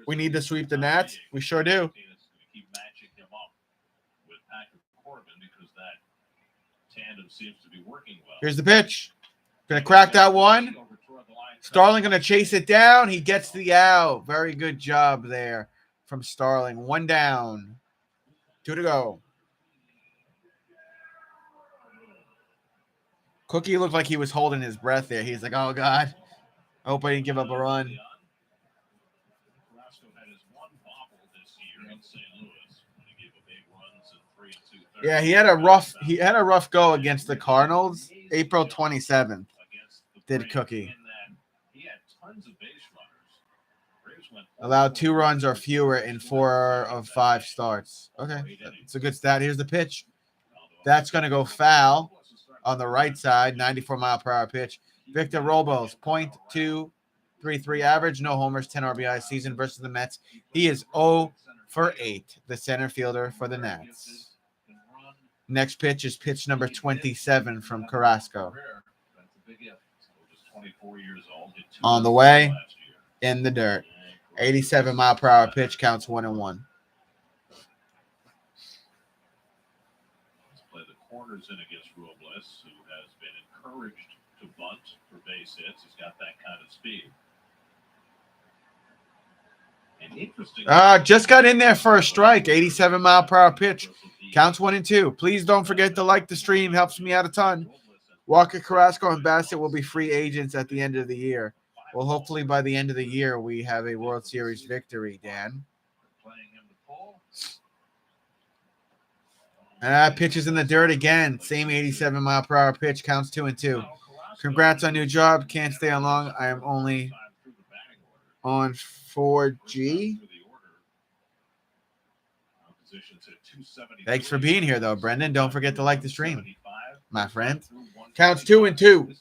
We need to sweep the Nats. We sure do. Keep matching him up with Patrick Corbin because that tandem seems to be working well. Here's the pitch. Going to crack that one. Starling going to chase it down. He gets the out. Very good job there from Starling. 1 down. 2 to go. Cookie looked like he was holding his breath there. He's like, oh, God. I hope I didn't give up a run. Carrasco had his one bobble this year in St. Louis when he gave up 8 runs and 3 2/3. Yeah, he had a rough go against the Cardinals. April 27th. Did Cookie. He had tons of base runners. Allowed 2 runs or fewer in 4 of 5 starts. Okay, it's a good stat. Here's the pitch. That's going to go foul on the right side. 94-mile-per-hour pitch. Victor Robles, .233 average, no homers, 10 RBI season versus the Mets. He is 0 for 8, the center fielder for the Nats. Next pitch is pitch number 27 from Carrasco. On the way, in the dirt. 87-mile-per-hour pitch, counts 1-1. Let's play the corners in against Robles, who has been encouraged to bunt for base hits. He's got that kind of speed. And interesting. Just got in there for a strike. 87-mile-per-hour pitch. Counts 1-2. Please don't forget to like the stream. Helps me out a ton. Walker, Carrasco, and Bassett will be free agents at the end of the year. Well, hopefully by the end of the year, we have a World Series victory, Dan. Pitches in the dirt again. Same 87-mile-per-hour pitch. Counts 2-2. Congrats on your job. Can't stay on long. I am only on 4G. Thanks for being here, though, Brendan. Don't forget to like the stream, my friend. Counts 2-2.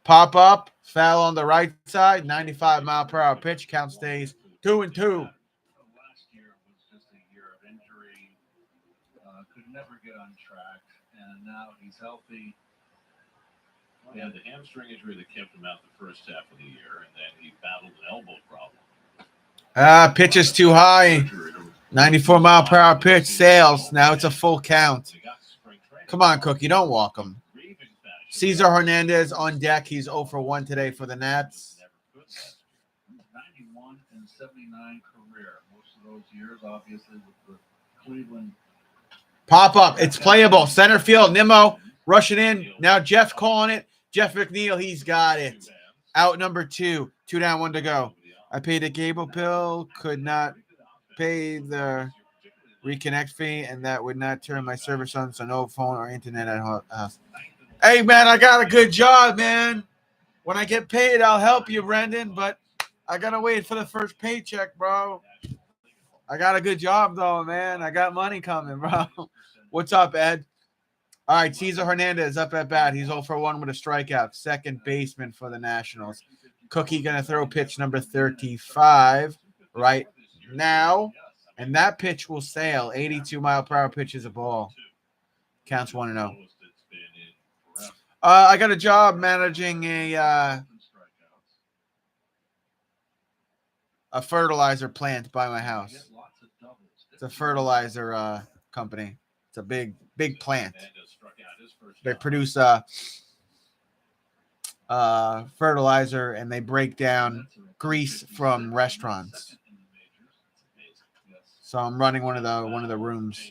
Pop up. Foul on the right side. 95-mile-per-hour pitch. Count stays 2-2. Last year was just a year of injury. Could never get on track, and now he's healthy. He had the hamstring injury that kept him out the first half of the year, and then he battled an elbow problem. Pitch is too high. 94-mile-per-hour pitch. Sails. Now it's a full count. Come on, Cookie. Don't walk him. Cesar Hernandez on deck. He's 0 for 1 today for the Nats. 91 and 79 career. Most of those years, obviously, with the Cleveland. Pop up. It's playable. Center field. Nimmo rushing in. Now Jeff calling it. Jeff McNeil. He's got it. Out number 2. 2 down, 1 to go. I paid a cable bill. Could not pay the reconnect fee, and that would not turn my service on, so no phone or internet at house. Hey, man, I got a good job, man. When I get paid, I'll help you, Brendan, but I got to wait for the first paycheck, bro. I got a good job, though, man. I got money coming, bro. What's up, Ed? All right, Cesar Hernandez up at bat. He's 0 for 1 with a strikeout. Second baseman for the Nationals. Cookie going to throw pitch number 35 right now, and that pitch will sail. 82-mile-per-hour pitch is a ball. Counts 1-0. I got a job managing a fertilizer plant by my house. It's a fertilizer company. It's It's a big plant. Hernandez struck out his first They time. produce fertilizer, and they break down grease from restaurants. So I'm running one of the rooms.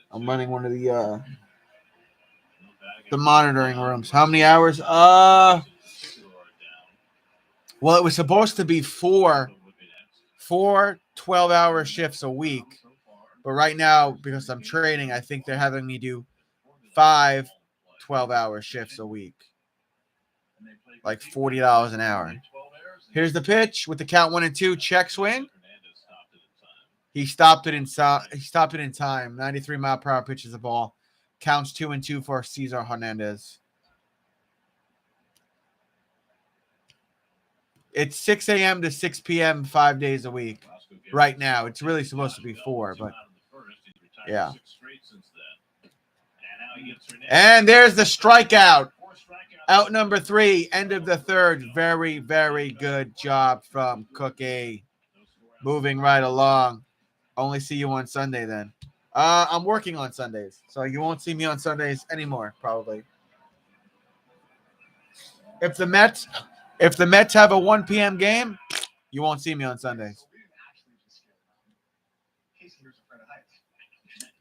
I'm running one of the monitoring rooms. How many hours? Well, it was supposed to be four 12-hour shifts a week. But right now, because I'm trading, I think they're having me do 5 12-hour shifts a week. Like $40 an hour. Here's the pitch with the count 1-2. Check swing. He stopped it in time. 93 mile per hour pitch is the ball. Counts 2-2 for Cesar Hernandez. It's 6 a.m. to 6 p.m. 5 days a week. Right now, it's really supposed to be 4, but yeah. And there's the strikeout. Out number 3, end of the third. Very, very good job from Cookie. Moving right along. Only see you on Sunday then. I'm working on Sundays, so you won't see me on Sundays anymore, probably. If the Mets have a 1 p.m. game, you won't see me on Sundays.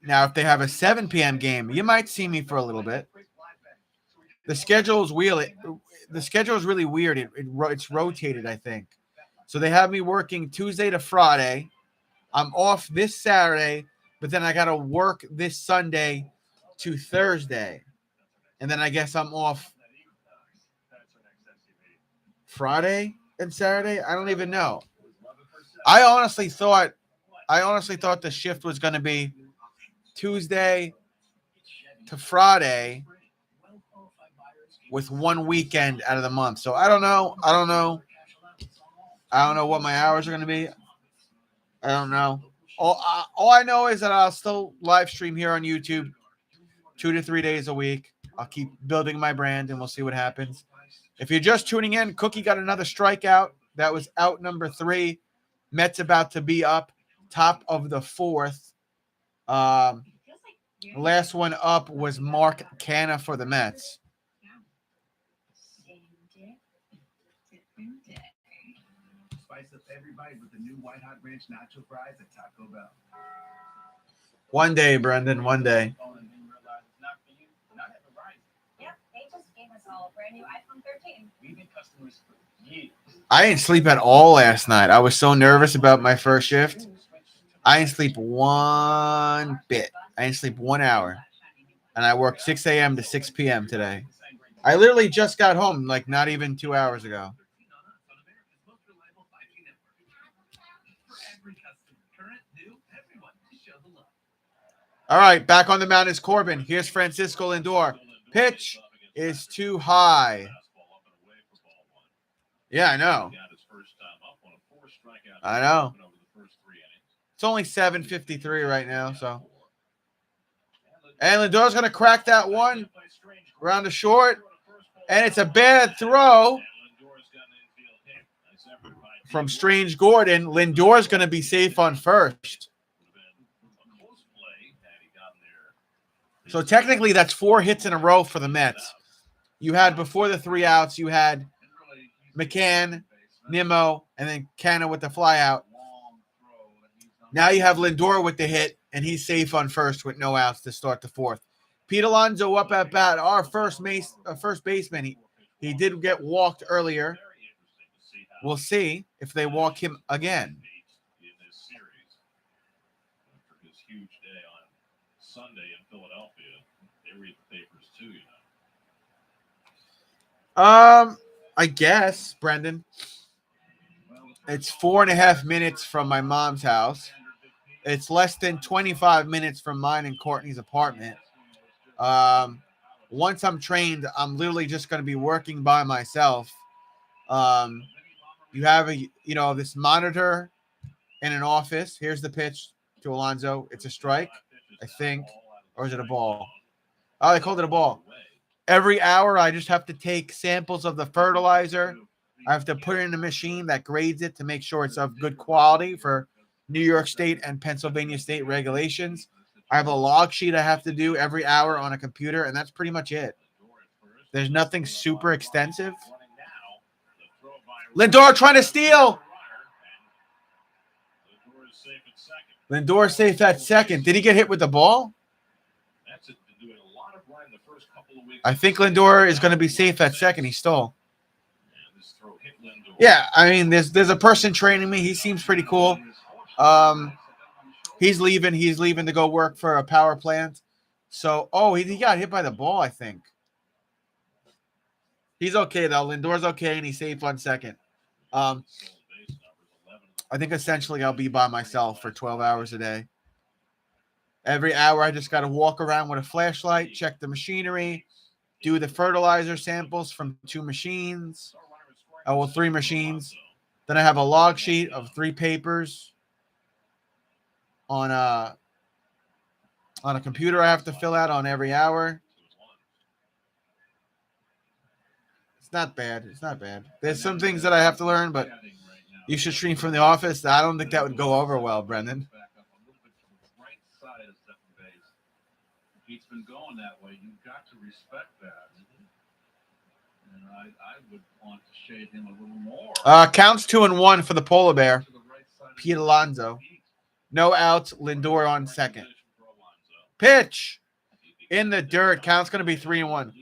Now, if they have a 7 p.m. game, you might see me for a little bit. The schedule is weird. The schedule is really weird. It's rotated, I think. So they have me working Tuesday to Friday. I'm off this Saturday, but then I got to work this Sunday to Thursday. And then I guess I'm off Friday and Saturday. I don't even know. I honestly thought the shift was going to be Tuesday to Friday with 1 weekend out of the month. So I don't know. I don't know what my hours are going to be. I don't know. All I know is that I'll still live stream here on YouTube 2 to 3 days a week. I'll keep building my brand, and we'll see what happens. If you're just tuning in, Cookie got another strikeout. That was out number 3. Mets about to be up, top of the 4th. Last one up was Mark Canha for the Mets. Spice up every bite with the new White Hot Ranch Nacho Fries at Taco Bell. One day, Brendan, one day. Yep, they just gave us all a brand new iPhone 13. We've been customers for years. I didn't sleep at all last night. I was so nervous about my first shift. I didn't sleep one bit. I didn't sleep 1 hour. And I worked 6 a.m. to 6 p.m. today. I literally just got home like not even 2 hours ago. All right, back on the mound is Corbin. Here's Francisco Lindor. Pitch is too high. Yeah, I know. I know. It's only 7:53 right now, so. And Lindor's going to crack that one around the short. And it's a bad throw from Strange Gordon. Lindor's going to be safe on first. So technically that's 4 hits in a row for the Mets. You had before the 3 outs, you had McCann, Nimmo, and then Canha with the fly out. Now you have Lindor with the hit, and he's safe on first with no outs to start the 4th. Pete Alonso up at bat, our first baseman. He did get walked earlier. We'll see if they walk him again. Huge day on Sunday in Philadelphia. They read the papers too, you know. I guess, Brendan. It's 4.5 minutes from my mom's house. It's less than 25 minutes from mine and Courtney's apartment. Once I'm trained, I'm literally just going to be working by myself. You have this monitor in an office. Here's the pitch to Alonso. It's a strike, I think. Or is it a ball? Oh, they called it a ball. Every hour, I just have to take samples of the fertilizer. I have to put it in a machine that grades it to make sure it's of good quality for New York State and Pennsylvania State regulations. I have a log sheet I have to do every hour on a computer, and that's pretty much it. There's nothing super extensive. Lindor trying to steal. Lindor safe at second. Did he get hit with the ball? I think Lindor is going to be safe at second. He stole. Yeah, I mean, there's a person training me. He seems pretty cool. He's leaving. He's leaving to go work for a power plant. So, he got hit by the ball, I think. He's okay, though. Lindor's okay, and he's safe on second. I think essentially I'll be by myself for 12 hours a day. Every hour, I just got to walk around with a flashlight, check the machinery, do the fertilizer samples from 2 machines. 3 machines. Then I have a log sheet of 3 papers on a computer I have to fill out on every hour. It's not bad. It's not bad. There's some things that I have to learn, but you should stream from the office. I don't think that would go over well, Brendan. He's been going that way. You've got to respect that. And I would want to shade him a little more. Counts 2-1 for the polar bear. Pete Alonso. No outs. Lindor on second. Pitch in the dirt. Count's going to be 3-1.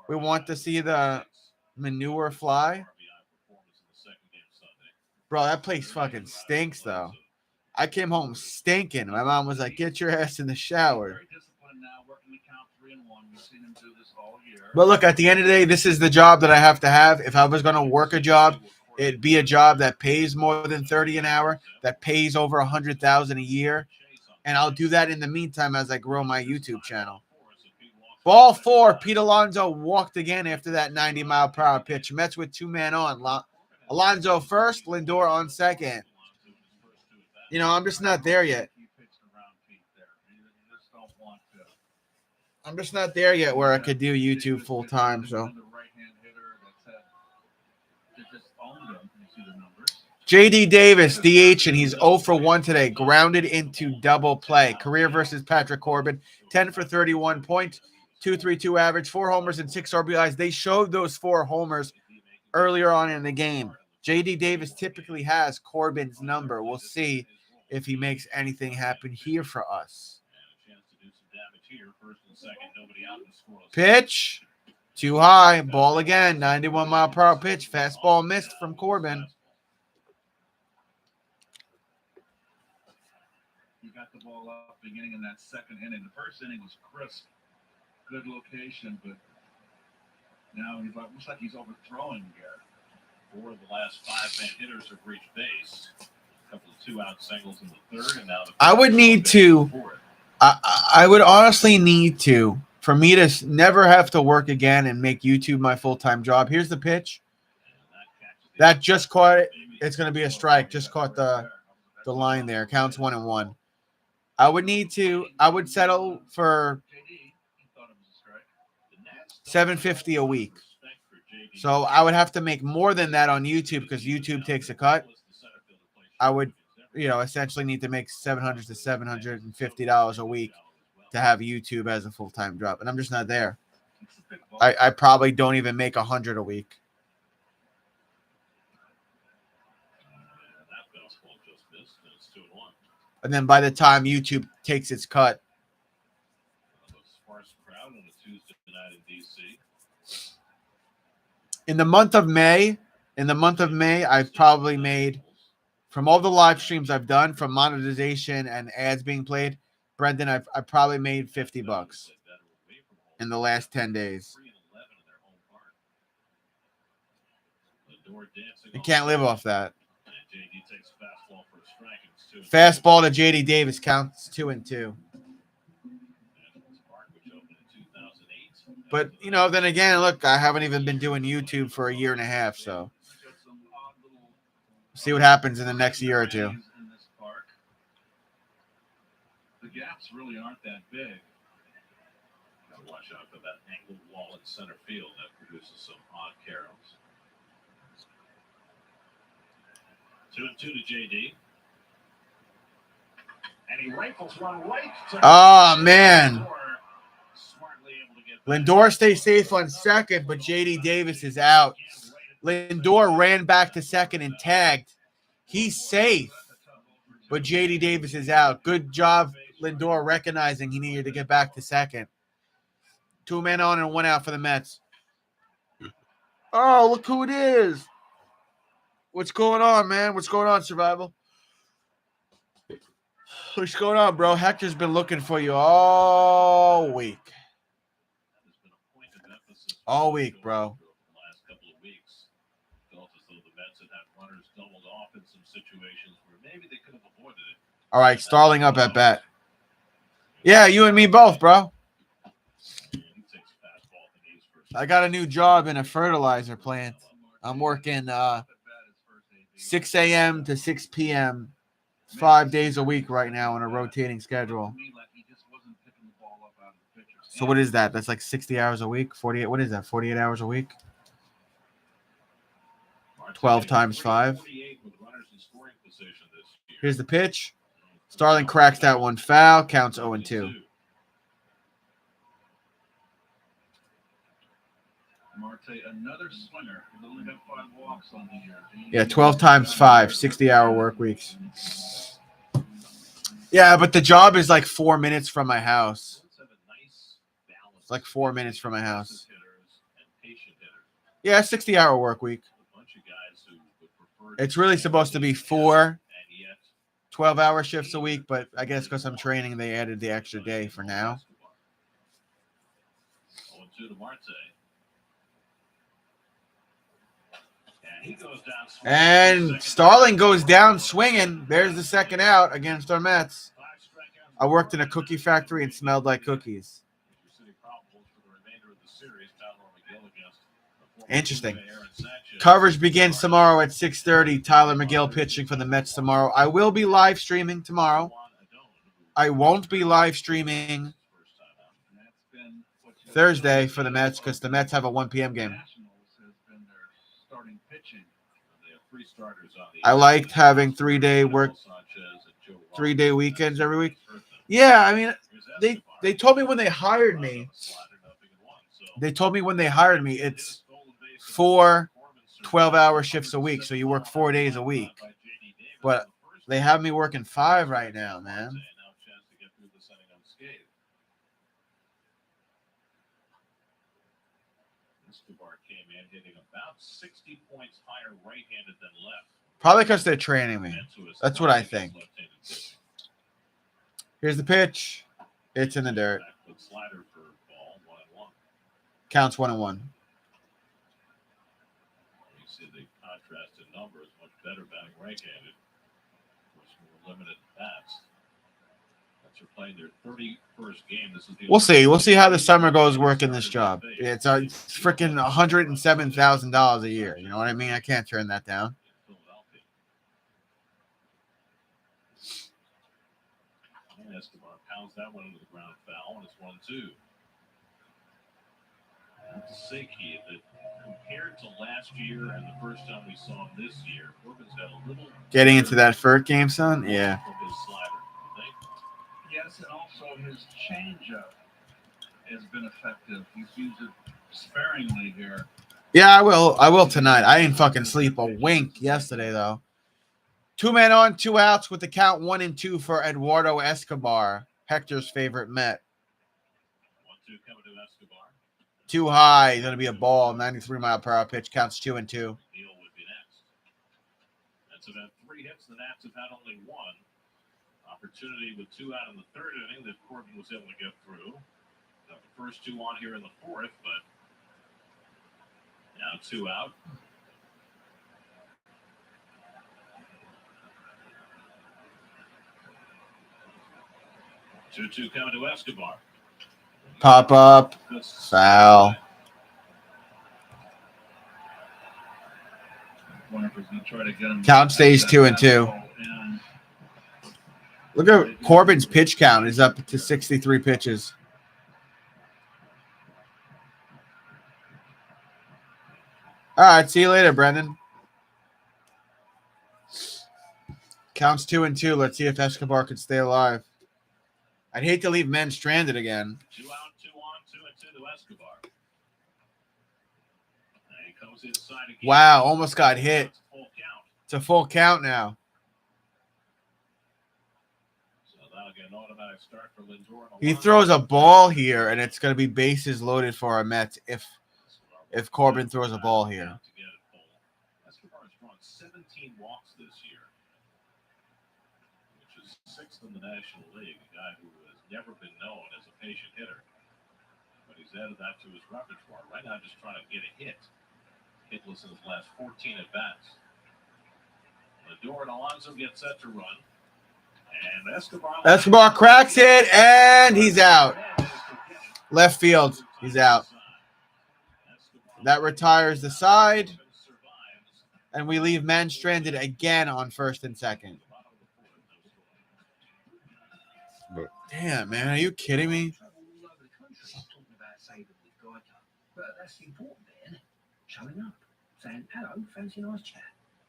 We want to see the manure fly. Bro, that place fucking stinks, though. I came home stinking. My mom was like, get your ass in the shower. But look, at the end of the day, this is the job that I have to have. If I was going to work a job, it'd be a job that pays more than $30 an hour, that pays over $100,000 a year. And I'll do that in the meantime as I grow my YouTube channel. Ball 4, Pete Alonso walked again after that 90-mile-per-hour pitch. Mets with 2-man on. Alonso first, Lindor on second. I'm just not there yet. I'm just not there yet where I could do YouTube full time. So JD Davis, DH, and he's 0 for 1 today. Grounded into double play. Career versus Patrick Corbin. 10 for 31 points. 2.32 average. 4 homers and 6 RBIs. They showed those 4 homers earlier on in the game. JD Davis typically has Corbin's number. We'll see if he makes anything happen here for us. Pitch. Too high. Ball again. 91-mile-per-hour pitch. Fastball missed from Corbin. You got the ball up beginning in that second inning. The first inning was crisp. Good location, but now he looks like he's overthrowing here. 4 of the last 5 man hitters have reached base. A couple of 2-out singles in the third, and now I would need to. I would honestly need to, for me to never have to work again and make YouTube my full-time job. Here's the pitch. That just caught it. It's going to be a strike. Just caught the line there. Counts 1-1. I would settle for $750 a week. So I would have to make more than that on YouTube because YouTube takes a cut. I would, essentially need to make $700 to $750 a week to have YouTube as a full-time job. And I'm just not there. I probably don't even make $100 a week. And then by the time YouTube takes its cut, in the month of May, I've probably made, from all the live streams I've done, from monetization and ads being played, Brendan, I've probably made $50 in the last 10 days. You can't live off that. Fastball to JD Davis counts 2-2. But, then again, look, I haven't even been doing YouTube for a year and a half, so see what happens in the next year or two. The gaps really aren't that big. Gotta watch out for that angled wall in center field that produces some odd caroms. 2-2 to JD. And he rifles one right to Oh, man. Smartly able to get Lindor stays safe on second, but J.D. Davis is out. Lindor ran back to second and tagged. He's safe, but J.D. Davis is out. Good job, Lindor, recognizing he needed to get back to second. 2 men on and 1 out for the Mets. Oh, look who it is. What's going on, man? What's going on, Survival? What's going on, bro? Hector's been looking for you all week. All week, bro. Last couple of weeks, felt as though the Mets had runners doubled off in some situations where maybe they could have avoided it. All right, Starling up at bat. Yeah, you and me both, bro. I got a new job in a fertilizer plant. I'm working 6 a.m. to 6 p.m. 5 days a week right now on a rotating schedule. So what is that? That's like 60 hours a week? 48? What is that? 48 hours a week? 12 times 5. Here's the pitch. Starling cracks that one foul. Counts 0-2. Marte, another swinger. He's only got 5 walks on the year. Yeah, 12 times 5, 60-hour work weeks. Yeah, but the job is like 4 minutes from my house. It's like 4 minutes from my house. Yeah, 60-hour work week. It's really supposed to be 4 12-hour shifts a week, but I guess because I'm training, they added the extra day for now. And Starling goes down swinging. There's the second out against our Mets. I worked in a cookie factory and smelled like cookies. Interesting. Coverage begins tomorrow at 6:30. Tyler McGill pitching for the Mets tomorrow. I will be live streaming tomorrow. I won't be live streaming Thursday for the Mets because the Mets have a 1 p.m. game. I liked having 3-day weekends every week. Yeah, I mean, they told me when they hired me. It's 4 12-hour shifts a week, so you work 4 days a week. But they have me working 5 right now, man. Escobar came in hitting about 60 points higher right-handed than left. Probably because they're training me. That's what I think. Here's the pitch. It's in the dirt. Counts 1-1. You see the contrast in numbers, much better batting right-handed. Much more limited bats. Mets are playing their 31st game. This is the We'll see. We'll see how the summer goes working this job. It's freaking $107,000 a year. You know what I mean? I can't turn that down. Escobar pounds that one into the ground foul, and it's 1-2. Saki, that compared to last year and the first time we saw him this year, Corbin's got a little. Getting into that third game, son? Yeah. His slider, you think? Yes, and also his changeup has been effective. He's used it sparingly here. Yeah, I will. I will tonight. I didn't fucking sleep a wink yesterday, though. 2 men on, 2 outs with the count 1-2 for Eduardo Escobar, Hector's favorite Met. 1-2 coming to Escobar. Too high. Going to be a ball. 93-mile-per-hour pitch. Counts 2-2. Neal would be next. Mets have had 3 hits. The Nats have had only 1. Opportunity with 2 out in the 3rd inning that Corbin was able to get through. Got the first 2 on here in the 4th, but now 2 out. Two coming to Escobar. Pop up. Foul. Count stays 2-2. Look at Corbin's pitch count is up to 63 pitches. All right, see you later, Brendan. Counts 2-2. Let's see if Escobar could stay alive. I'd hate to leave men stranded again. 2 out, 2 on, 2-2 to Escobar. And he comes inside again. Wow, almost got hit. Full count. It's a full count now. So that'll get an automatic start for Lindor. He throws a ball here, and it's going to be bases loaded for our Mets if Corbin throws a ball here. Escobar has drawn 17 walks this year, which is 6th in the National League. A guy who has never been known as a patient hitter, but he's added that to his repertoire. Right now, just trying to get a hit. Hitless in his last 14 at bats. Lindor and Alonso get set to run, and Escobar cracks it, and he's out. Left field, he's out. That retires the side, and we leave men stranded again on first and second. Damn, man, are you kidding me? But that's the important bit, isn't it? Showing up, saying, hello, fancy a nice chat.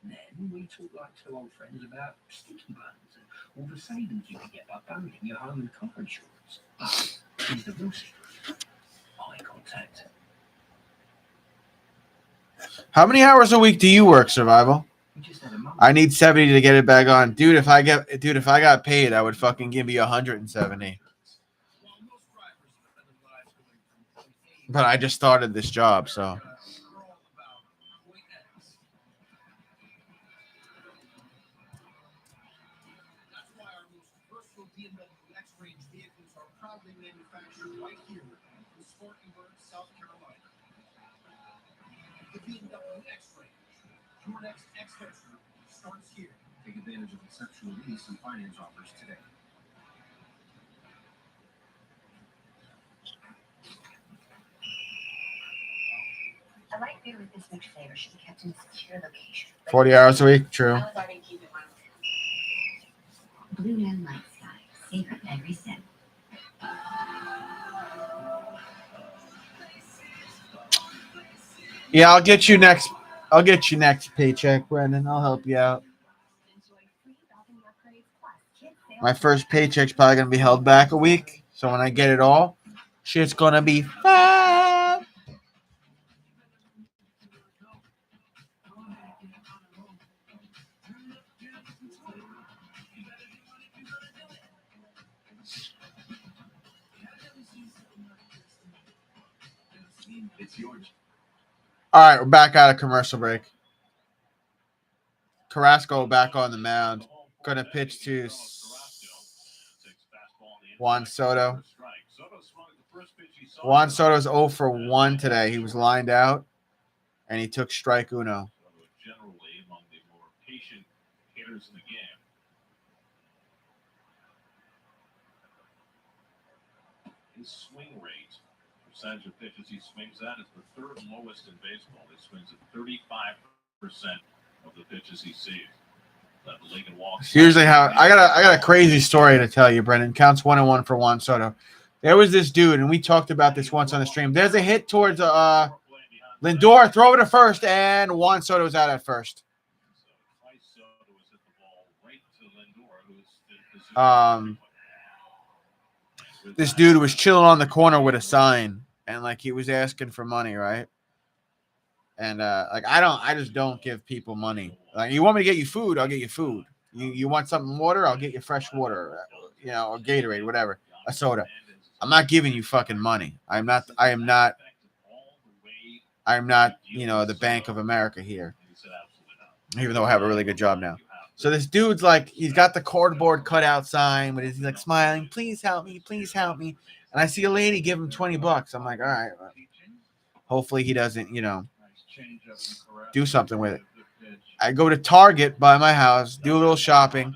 And then we talk like two old friends about sticky buns and all the savings you can get by bundling your home and car insurance. But here's the real secret. Eye contact. How many hours a week do you work, Survival? We just had a moment. I need 70 to get it back on. Dude, if I got paid, I would fucking give you 170. But I just started this job, so. Your next X-Range starts here. Take advantage of exceptional lease and finance offers today. A light beer with this much flavor should be kept in a secure location. 40 hours a week, true. I was already keeping one. Blue Man Light Sky. Savor every sip. Yeah, I'll get you next paycheck, Brendan. I'll help you out. My first paycheck's probably gonna be held back a week, so when I get it all, shit's gonna be fab. It's yours. All right, we're back out of commercial break. Carrasco back on the mound. Gonna pitch to Juan Soto. Juan Soto's 0 for 1 today. He was lined out, and he took strike uno. Generally among the more patient hitters in the game. His swing rate, percentage of pitches he swings at, is the third lowest in baseball. He swings at 35% of the pitches he sees. It's usually how I got a crazy story to tell you, Brendan. Counts 1-1 for Juan Soto. There was this dude, and we talked about this once on the stream. There's a hit towards Lindor, throw it to first, and Juan Soto's out at first. This dude was chilling on the corner with a sign, and like he was asking for money, right? And I just don't give people money. Like, you want me to get you food, I'll get you food. You want something water, I'll get you fresh water, or Gatorade, whatever, a soda. I'm not giving you fucking money. I am not, the Bank of America here. Even though I have a really good job now. So this dude's like, he's got the cardboard cutout sign, but he's like smiling, please help me, please help me. And I see a lady give him $20. I'm like, all right, well, hopefully he doesn't, do something with it. I go to Target by my house, do a little shopping.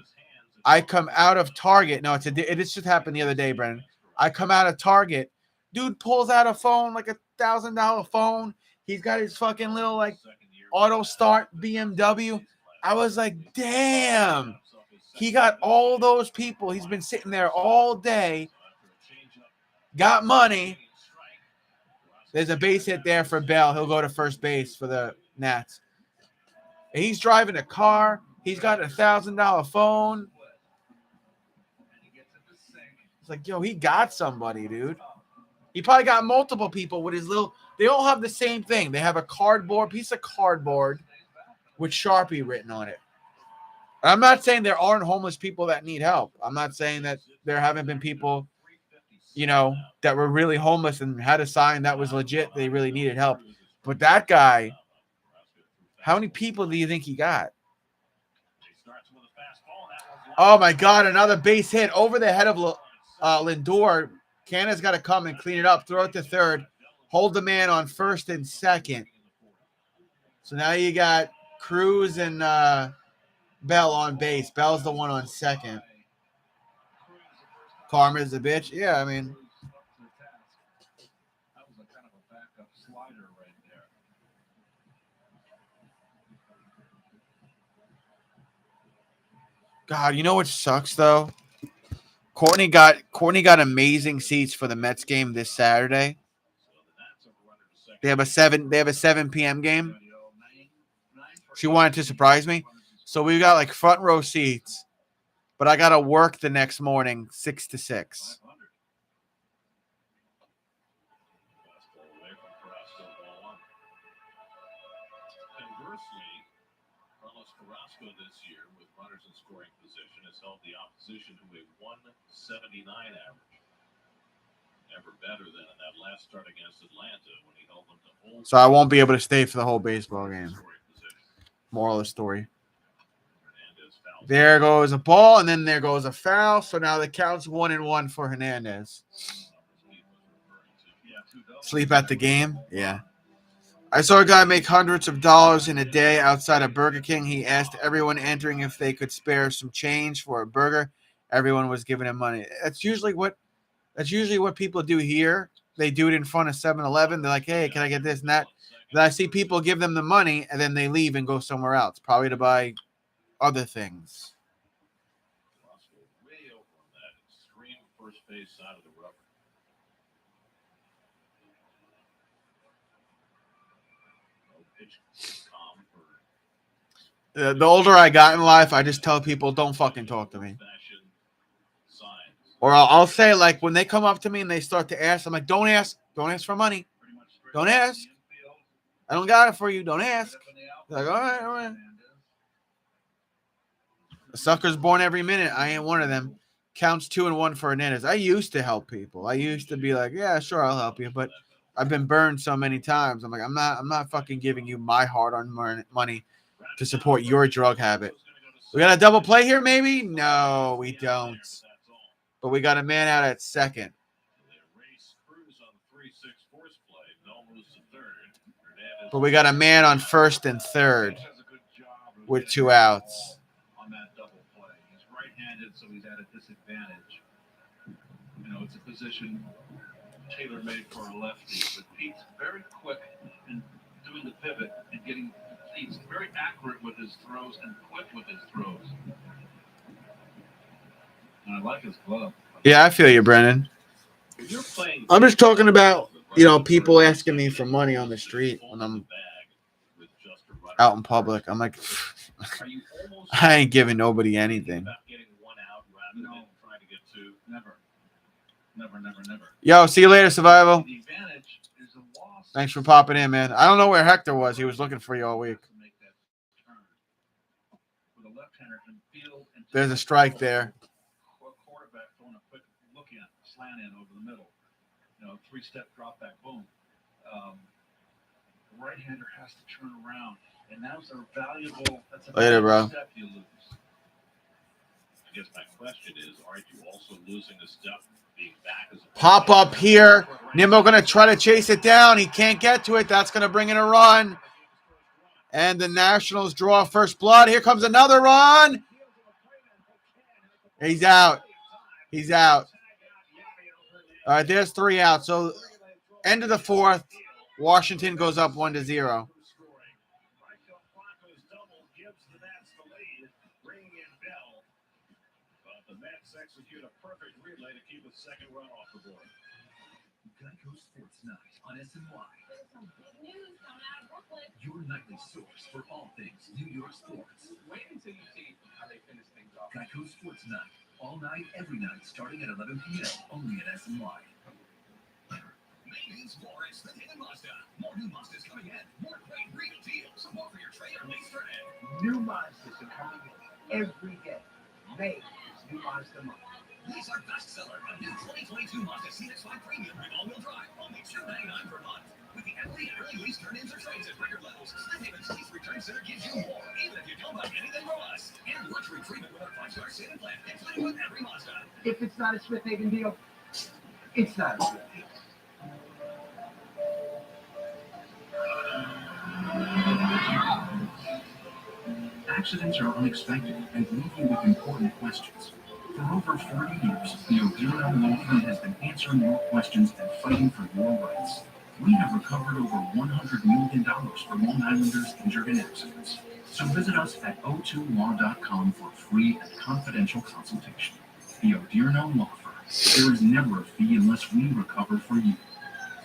I come out of Target. No, it just happened the other day, Brendan. I come out of Target. Dude pulls out a phone, like $1,000 phone. He's got his fucking little like auto start BMW. I was like, damn. He got all those people. He's been sitting there all day. Got money. There's a base hit there for Bell. He'll go to first base for the Nats. He's driving a car. He's got a $1,000 phone. It's like, yo, he got somebody, dude. He probably got multiple people with his little. They all have the same thing. They have a piece of cardboard with Sharpie written on it. I'm not saying there aren't homeless people that need help. I'm not saying that there haven't been people, that were really homeless and had a sign that was legit. They really needed help. But that guy, how many people do you think he got? Oh, my God. Another base hit over the head of Lindor. Canna's got to come and clean it up, throw it to third, hold the man on first and second. So now you got Cruz and Bell on base. Bell's the one on second. Karma's a bitch. Yeah, I mean. That was a kind of a backup slider right there. God, you know what sucks though? Courtney got amazing seats for the Mets game this Saturday. They have a 7 p.m. game. She wanted to surprise me. So we've got like front row seats. But I gotta work the next morning, 6 to 6. This year with runners in scoring position has held the opposition to a 179 average. Never better than in that last start against Atlanta when he held them to hold. So I won't be able to stay for the whole baseball game. Moral of the story. There goes a ball, and then there goes a foul. So now the count's 1-1 for Hernandez. Sleep at the game? Yeah. I saw a guy make hundreds of dollars in a day outside of Burger King. He asked everyone entering if they could spare some change for a burger. Everyone was giving him money. That's usually what people do here. They do it in front of 7-Eleven. They're like, hey, can I get this and that? Then I see people give them the money, and then they leave and go somewhere else, probably to buy other things. Way over on that extreme first base side of the rubber. The older I got in life, I just tell people, don't fucking talk to me. Or I'll say, like, when they come up to me and they start to ask, I'm like, don't ask for money. Don't ask. I don't got it for you. Don't ask. They're like, all right. A sucker's born every minute. I ain't one of them. Counts 2-1 for Hernandez. I used to help people. I used to be like, yeah, sure, I'll help you. But I've been burned so many times. I'm like, I'm not fucking giving you my hard-earned money to support your drug habit. We got a double play here, maybe? No, we don't. But we got a man out at second. But we got a man on first and third with 2 outs. On that double play, he's right-handed, so he's at a disadvantage. It's a position tailor-made for a lefty, but Pete's very quick in doing the pivot and he's very accurate with his throws and quick with his throws. And I like his glove. Yeah, I feel you, Brennan. I'm just talking about, people asking me for money on the street when I'm out in public. I'm like, I ain't giving nobody anything. Never. Yo, see you later, Survival. Thanks for popping in, man. I don't know where Hector was. He was looking for you all week. There's a strike there. Quarterback throwing a quick look in, slant in over the middle. 3-step drop back, boom. The right-hander has to turn around, and that's a valuable. That's a Later, bro. Step you lose. I guess my question is, aren't you also losing a step being back as a Pop up here. Nimmo going to try to chase it down. He can't get to it. That's going to bring in a run. And the Nationals draw first blood. Here comes another run. He's out. All right, there's 3 outs. So end of the 4th, Washington goes up 1-0. The Mets execute a perfect relay to keep a second run off the board. Geico Sports Night on SNY. There's some big news coming out of Brooklyn. Your nightly source for all things New York sports. Wait until you see how they finish things off. Geico Sports Night. All night, every night, starting at 11 p.m. Only at SNY. Means more at Smith-Haven Mazda. More new Mazdas coming in. More great real deals. More for your trailer lease trade. New Mazdas are coming in every day. May is New Mazda month. These are bestseller. A new 2022 Mazda CX-5 Premium with all-wheel drive. Only $299 per month. With the early lease turn-ins or trades at record levels, Smith-Haven's Lease Return Center gives you more, even if you don't buy anything from us. And luxury treatment with our 5-star saving plan, including with every Mazda. If it's not a Smith Haven deal, it's not a good deal. Accidents are unexpected and leave you with important questions. For over 40 years, the O'Dearno Law Firm has been answering your questions and fighting for your rights. We have recovered over $100 million for Long Islanders injured in accidents. So visit us at o2law.com for a free and confidential consultation. The O'Dearno Law Firm. There is never a fee unless we recover for you.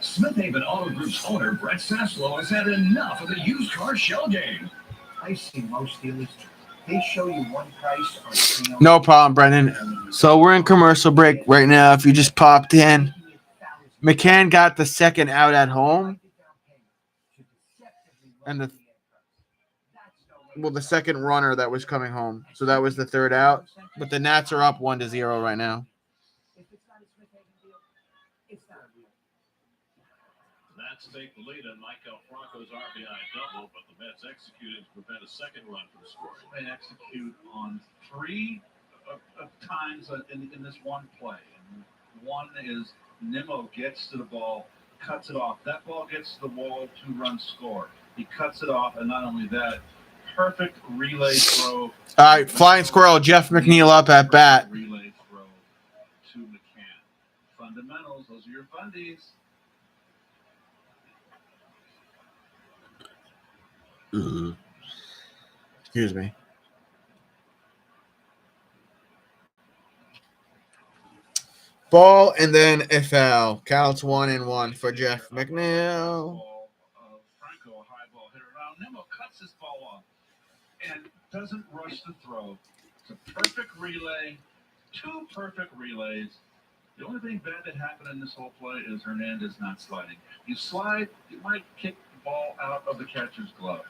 Smith-Haven Auto Group's owner, Brett Saslow, has had enough of the used car shell game. I see most dealers. They show you one price on pre-owned. No problem, Brendan. So we're in commercial break right now. If you just popped in, McCann got the second out at home, and the second runner that was coming home. So that was the third out. But the Nats are up 1-0 right now. If it's not a Smith Haven deal, it's not a deal. Nats take the lead on Michael Franco's RBI double, but the Mets executed to prevent a second run from scoring. They execute on three times in this one play. And one is Nimmo gets to the ball, cuts it off. That ball gets to the wall, 2-run score. He cuts it off, and not only that, perfect relay throw. All right, flying squirrel, Jeff McNeil up at bat. Relay throw to McCann. Fundamentals, those are your fundies. Excuse me. Ball and then a foul. Counts 1-1 for Jeff McNeil. Franco, a high ball hitter. Now Nimmo cuts his ball off and doesn't rush the throw. It's a perfect relay. 2 perfect relays. The only thing bad that happened in this whole play is Hernandez not sliding. You slide, you might kick the ball out of the catcher's glove.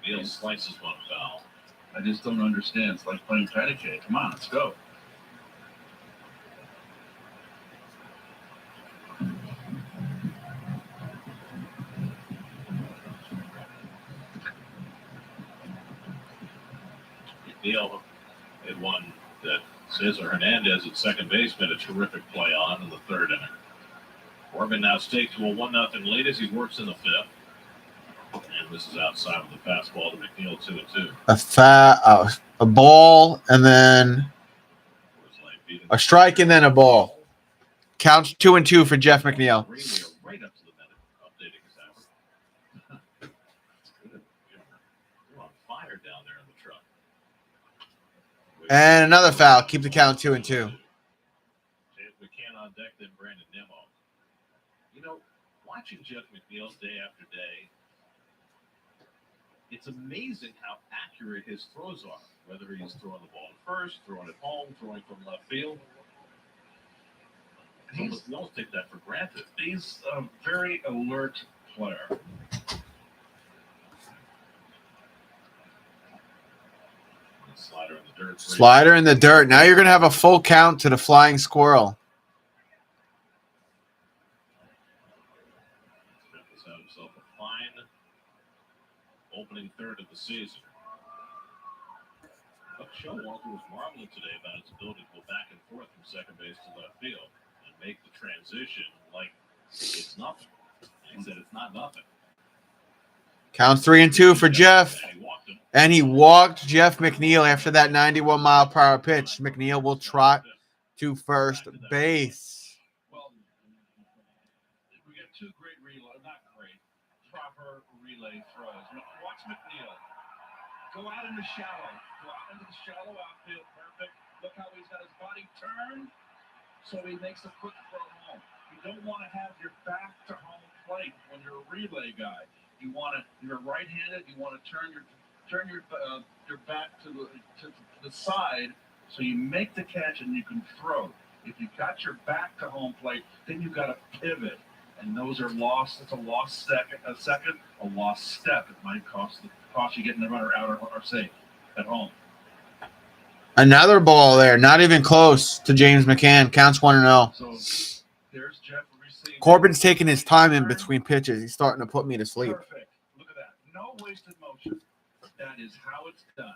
Neal slices one foul. I just don't understand. It's like playing patty cake. Come on, let's go. Neal had one that Cesar Hernandez at second base made a terrific play on in the third inning. Corbin now staked to a 1-0 lead as he works in the fifth. And this is outside with the fastball to McNeil, 2-2. A ball and then a strike and then a ball. Counts 2-2 for Jeff McNeil. Right up to the minute, updating his average. That's good. You're on fire down there in the truck. And another foul. Keep the count 2-2. If McCann on deck, then Brandon Nimmo. You know, watching Jeff McNeil day after day, it's amazing how accurate his throws are, whether he's throwing the ball first, throwing it home, throwing from left field. We almost take that for granted. He's a very alert player. Slider in the dirt. Slider in the dirt. Now you're going to have a full count to the flying squirrel. Smith has had himself a fine opening third of the season. But Showalter was marveling today about his ability to go back and forth from second base to left field and make the transition like it's nothing. And he said it's not nothing. Counts 3-2 for Jeff. And he walked him. And he walked Jeff McNeil after that 91-mile-per-hour pitch. McNeil will trot to first base. Well, we got 2 great proper relay throws. Watch McNeil. Go out in the shallow. Go out into the shallow outfield. Perfect. Look how he's got his body turned. So he makes a quick throw home. He don't want to have your back to home plate when you're a relay guy. You're right-handed. You want to turn your back to the side so you make the catch and you can throw. If you got your back to home plate, then you got to pivot, and those are lost. It's a lost second, a lost step. It might cost you getting the runner out or safe at home. Another ball there, not even close to James McCann. Counts 1-0. So there's Jeff receiving. Corbin's taking his time in between pitches. He's starting to put me to sleep. Perfect. Look at that. No wasted motion. That is how it's done.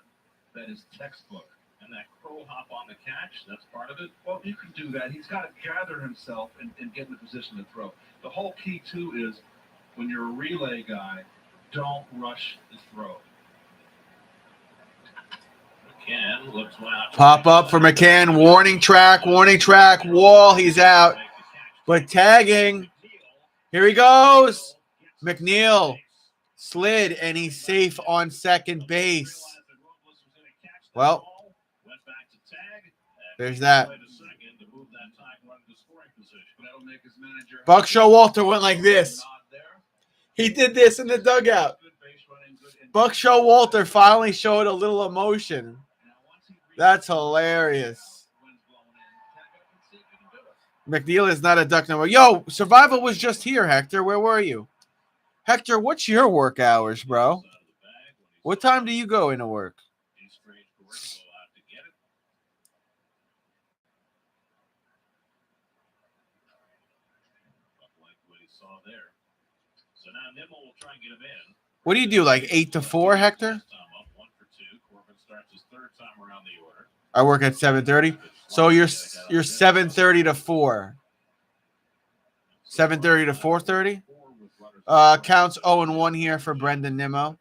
That is textbook. And that crow hop on the catch, that's part of it. Well, you can do that. He's got to gather himself and get in the position to throw. The whole key, too, is when you're a relay guy, don't rush the throw. McCann looks out. Pop up for McCann. Warning track. Wall. He's out. But tagging. Here he goes. McNeil slid, and he's safe on second base. Well, there's that. Buck Showalter went like this. He did this in the dugout. Buck Showalter finally showed a little emotion. That's hilarious. McNeil is not a duck number. Yo, Survival was just here, Hector. Where were you? Hector, what's your work hours, bro? What time do you go into work? What do you do, like 8 to 4, Hector? I work at 7:30. So you're 7:30 to 4. 7:30 to 4:30. Counts 0-1 here for Brendan Nimmo.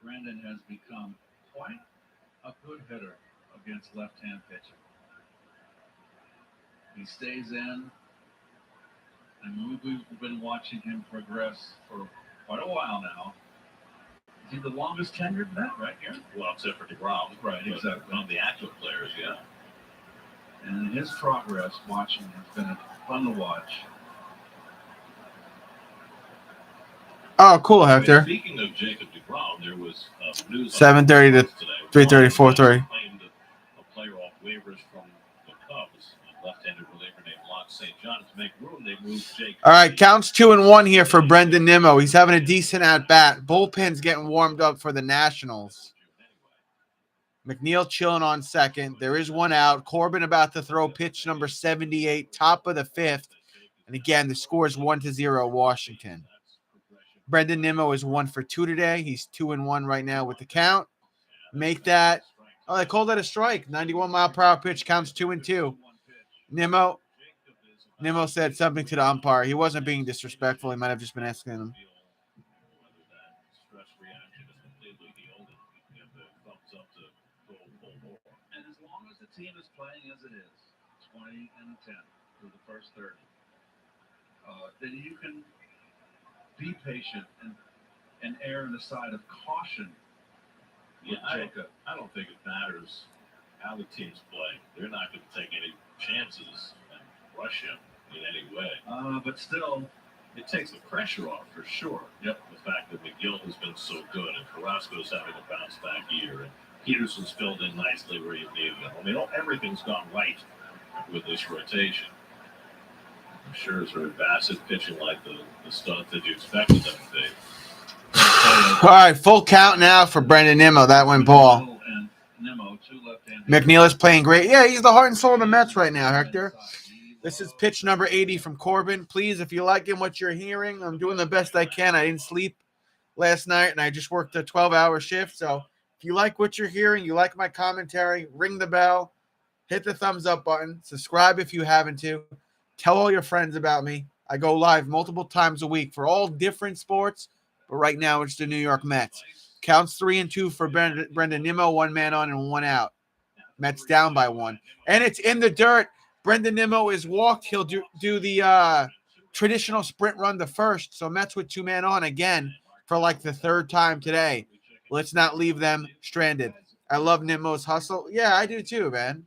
Brendan has become quite a good hitter against left-hand pitching. He stays in, and we've been watching him progress for quite a while now. Is he the longest tenured bat right here? Well, except for DeGrom. Right, exactly. One of the active players, yeah. And his progress watching has been fun to watch. Oh, cool, Hector. Speaking of Jacob DeGrom, there was news 7:30 to 3:30, 4:30. Claimed a player off waivers from the Cubs, a left-handed reliever named Locke St. John. To make room, they moved Jacob. All right, counts 2-1 here for Brendan Nimmo. He's having a decent at-bat. Bullpen's getting warmed up for the Nationals. McNeil chilling on second. There is one out. Corbin about to throw pitch number 78, top of the fifth. And again, the score is 1-0 Washington. Brendan Nimmo is 1 for 2 today. He's 2-1 right now with the count. Make that. Oh, they called that a strike. 91-mile-per-hour pitch counts 2-2. Nimmo said something to the umpire. He wasn't being disrespectful. He might have just been asking him. And as long as the team is playing as it is, 20-10 through the first 30, then you can be patient and err on the side of caution. Yeah, I don't think it matters how the teams play. They're not going to take any chances and rush him in any way. But still, it takes the pressure off for sure. Yep, the fact that McGill has been so good and Carrasco's having a bounce back year and Peterson's filled in nicely where you needed him. I mean, everything's gone right with this rotation. I'm sure it's Bassett pitching like the stud that you expected them to be. All right, full count now for Brendan Nimmo. That went ball. McNeil is playing great. Yeah, he's the heart and soul of the Mets right now, Hector. This is pitch number 80 from Corbin. Please, if you're liking what you're hearing, I'm doing the best I can. I didn't sleep last night, and I just worked a 12-hour shift. So if you like what you're hearing, you like my commentary, ring the bell, hit the thumbs up button, subscribe if you haven't to. Tell all your friends about me. I go live multiple times a week for all different sports, but right now it's the New York Mets. Counts 3-2 for Brendan Nimmo, 1 man on and 1 out. Mets down by 1. And it's in the dirt. Brendan Nimmo is walked. He'll do the traditional sprint run to first. So Mets with 2 man on again for like the 3rd time today. Let's not leave them stranded. I love Nimmo's hustle. Yeah, I do too, man.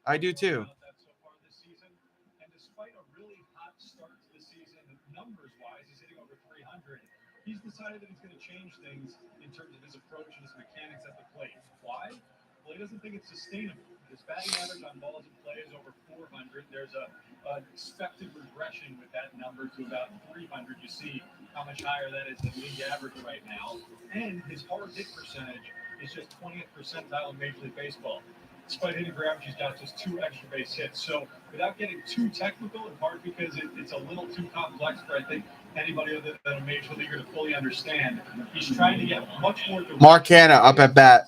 I do too. And despite a really hot start to the season, numbers-wise, he's hitting over 300. He's decided that he's going to change things in terms of his approach and his mechanics at the plate. Why? Well, he doesn't think it's sustainable. His batting average on balls in play is over 400. There's an expected regression with that number to about 300. You see how much higher that is than league average right now. And his hard hit percentage is just 20th percentile in Major League Baseball. Despite hitting for average, he's got just 2 extra base hits. So without getting too technical, in part because it's a little too complex for, I think, anybody other than a major leaguer to fully understand, he's trying to get much more direct. Mark Hanna up at bat.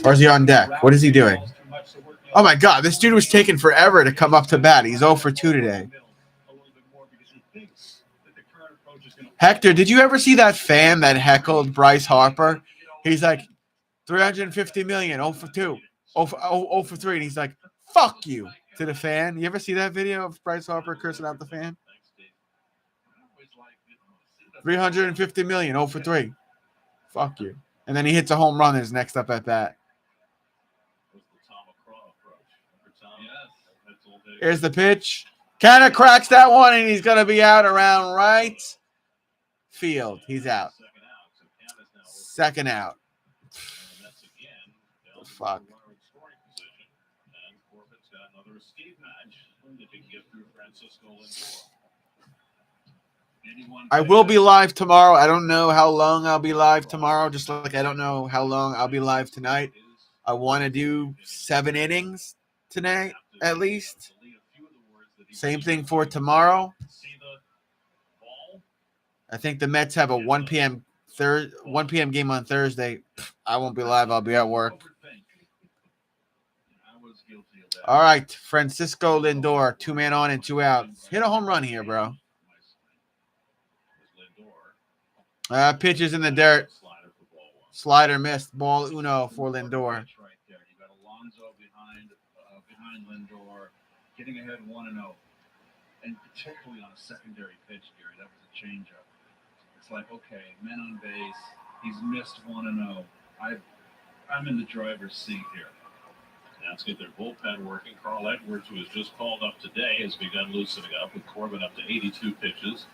Or is he on deck? What is he doing? Oh my God, this dude was taking forever to come up to bat. He's 0 for 2 today. Hector, did you ever see that fan that heckled Bryce Harper? He's like, 350 million, 0 for 2, 0 for 3. And he's like, fuck you to the fan. You ever see that video of Bryce Harper cursing out the fan? 350 million, 0 for 3. Fuck you. And then he hits a home run his next up at bat. Here's the pitch. Kind of cracks that one, and he's going to be out around right field. He's out. 2nd out. The fuck. I will be live tomorrow. I don't know how long I'll be live tomorrow, just like I don't know how long I'll be live tonight. I want to do 7 innings tonight, at least. Same thing for tomorrow. I think the Mets have a 1 p.m. game on Thursday. I won't be live. I'll be at work. All right, Francisco Lindor, 2 man on and 2 out. Hit a home run here, bro. Pitches in the dirt. Slider missed. Ball uno for Lindor. You got Alonso behind Lindor, getting ahead 1-0, and particularly on a secondary pitch, Gary. That was a changeup. It's like, okay, men on base. He's missed 1-0. I'm in the driver's seat here. Now let's get their bullpen working. Carl Edwards, who was just called up today, has begun loosening up with Corbin up to 82 pitches.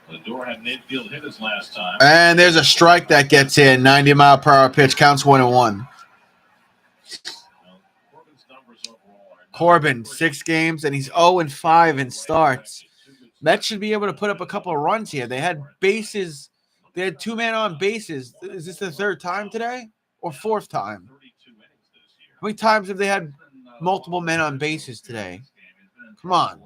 Lindor had an infield hit his last time. And there's a strike that gets in. 90-mile-per-hour pitch. Counts 1-1. Corbin, 6 games, and he's 0-5 in starts. Mets should be able to put up a couple of runs here. They had bases. They had 2 men on bases. Is this the 3rd time today or 4th time? How many times have they had multiple men on bases today? Come on.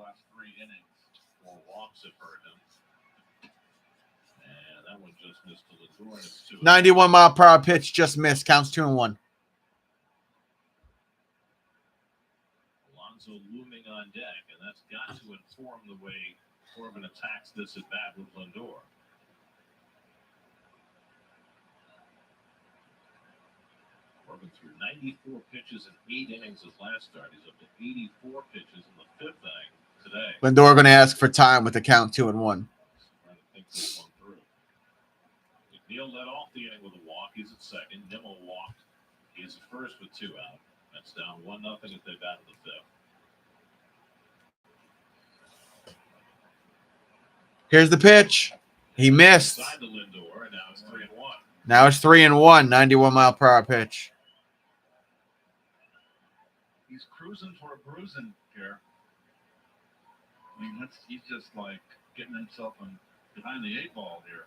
91-mile-per-hour pitch just missed. Counts 2-1. Alonso looming on deck, and that's got to inform the way Corbin attacks this at bat with Lindor. Corbin threw 94 pitches in 8 innings his last start. He's up to 84 pitches in the 5th inning today. Lindor going to ask for time with the count 2-1. Trying to think this one through. McNeil led off the inning with a walk. He's at second. Nimmo walked. He's at first with 2 out. That's down 1-0 as they bat in the 5th. Here's the pitch. He missed. Side to Lindor, and now it's 3-1. Now it's 3-1. 91-mile-per-hour pitch. He's cruising for a bruising here. I mean, he's just like getting himself behind the 8 ball here.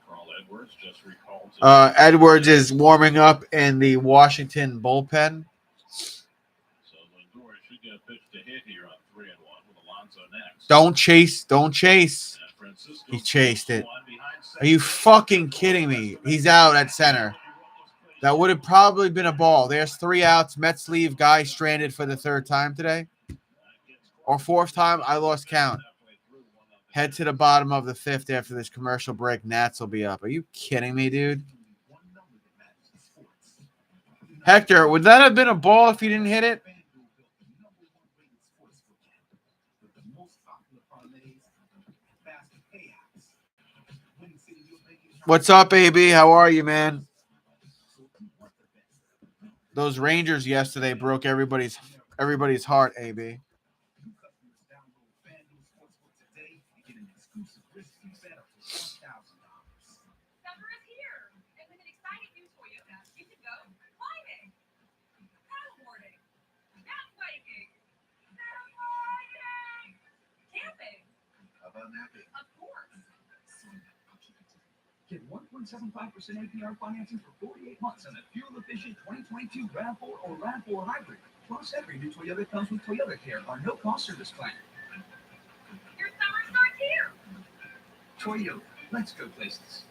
Carl Edwards just recalled. Edwards is warming up in the Washington bullpen. So Lindor should get a pitch to hit here on 3-1 with Alonso next. Don't chase. Don't chase. He chased it. Are you fucking kidding me? He's out at center. That would have probably been a ball. There's 3 outs. Mets leave. Guy stranded for the 3rd time today. Or 4th time. I lost count. Head to the bottom of the 5th after this commercial break. Nats will be up. Are you kidding me, dude? Hector, would that have been a ball if you didn't hit it? What's up, AB? How are you, man? Those Rangers yesterday broke everybody's heart, AB. Summer is here, and with an exciting new Toyota, you can go climbing, paddleboarding, mountain biking, camping. How about napping? Of course. Get 1.75% APR financing for 48 months on a fuel-efficient 2022 RAV4 or RAV4 hybrid. Plus, every new Toyota comes with Toyota Care, our no-cost service plan. Your summer starts here. Toyota, let's go places.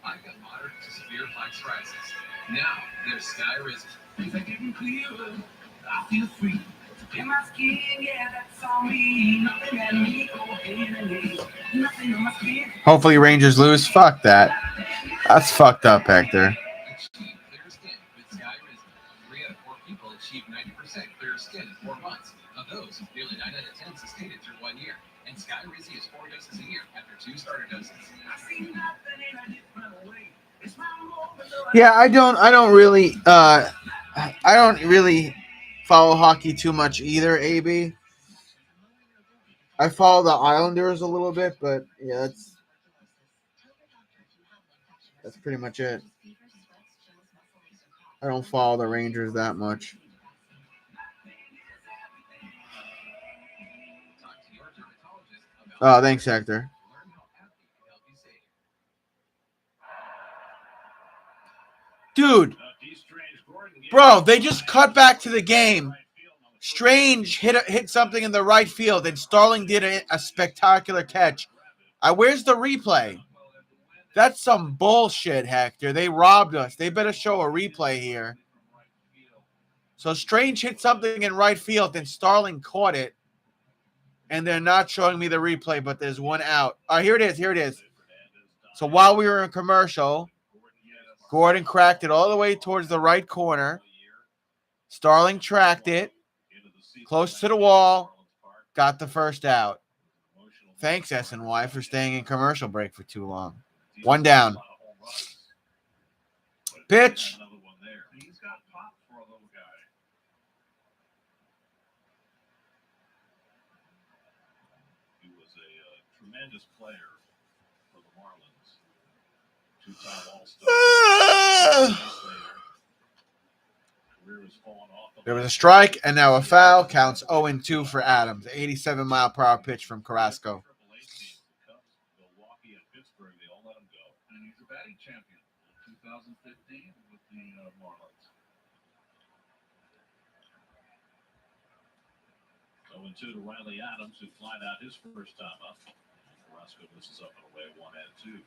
I've got moderate to severe plaque psoriasis. Now there's Sky Risen. Things are getting clearer. I feel free. In my skin, yeah, that's all me. Nothing at me, go ahead and leave. Nothing on my skin. Hopefully Rangers lose. Fuck that. That's fucked up, Hector. Achieve clear skin with Sky Risen. 3 out of 4 people achieve 90% clear skin in 4 months. Of those, nearly 9 out of 10 sustained it through 1 year. And Sky Risen is 4 doses a year after 2 starter doses. Yeah, I don't really follow hockey too much either, AB. I follow the Islanders a little bit, but yeah, that's pretty much it. I don't follow the Rangers that much. Oh, thanks, Hector. Dude, bro, they just cut back to the game. Strange hit something in the right field, and Starling did a spectacular catch. Where's the replay? That's some bullshit, Hector. They robbed us. They better show a replay here. So Strange hit something in right field, and Starling caught it. And they're not showing me the replay, but there's one out. Here it is. So while we were in commercial, Gordon cracked it all the way towards the right corner. Starling tracked it close to the wall, got the first out. Thanks, SNY, for staying in commercial break for too long. 1 down. Pitch. He's got pop for a little guy. He was a tremendous player for the Marlins. 2-time All-Star. Career was falling off. There was a strike and now a foul. Counts 0-2 for Adams. 87-mile-per-hour pitch from Carrasco. Milwaukee and Pittsburgh, they all let him go. And he's a batting champion in 2015 with the Marlins. 0-2 to Riley Adams, who flied out his first time up. Carrasco misses up and away 1-2.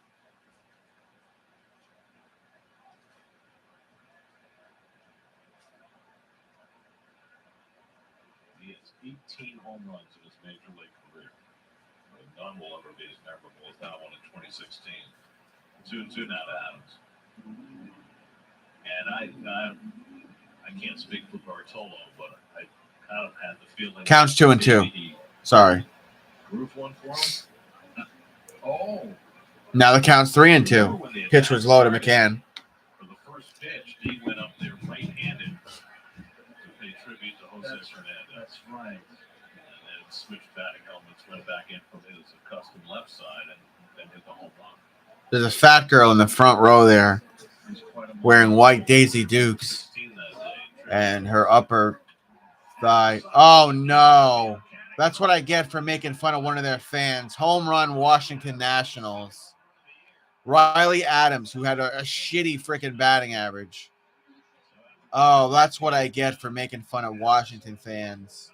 He has 18 home runs in his major league career. None will ever be as memorable as that one in 2016. 2-2 now to Adams. And I can't speak for Bartolo, but I kind of had the feeling. Counts 2-2. Sorry. Groove one for him. Oh. Now the count's 3-2. Pitch was low to McCann. For the first pitch, he went up there right-handed to pay tribute to Jose Hernandez. That's right. And then switched batting helmets, went back in from his accustomed left side, and then hit the home run. There's a fat girl in the front row there wearing white Daisy Dukes and her upper thigh. Oh, no. That's what I get for making fun of one of their fans. Home run, Washington Nationals. Riley Adams, who had a shitty freaking batting average. Oh, that's what I get for making fun of Washington fans.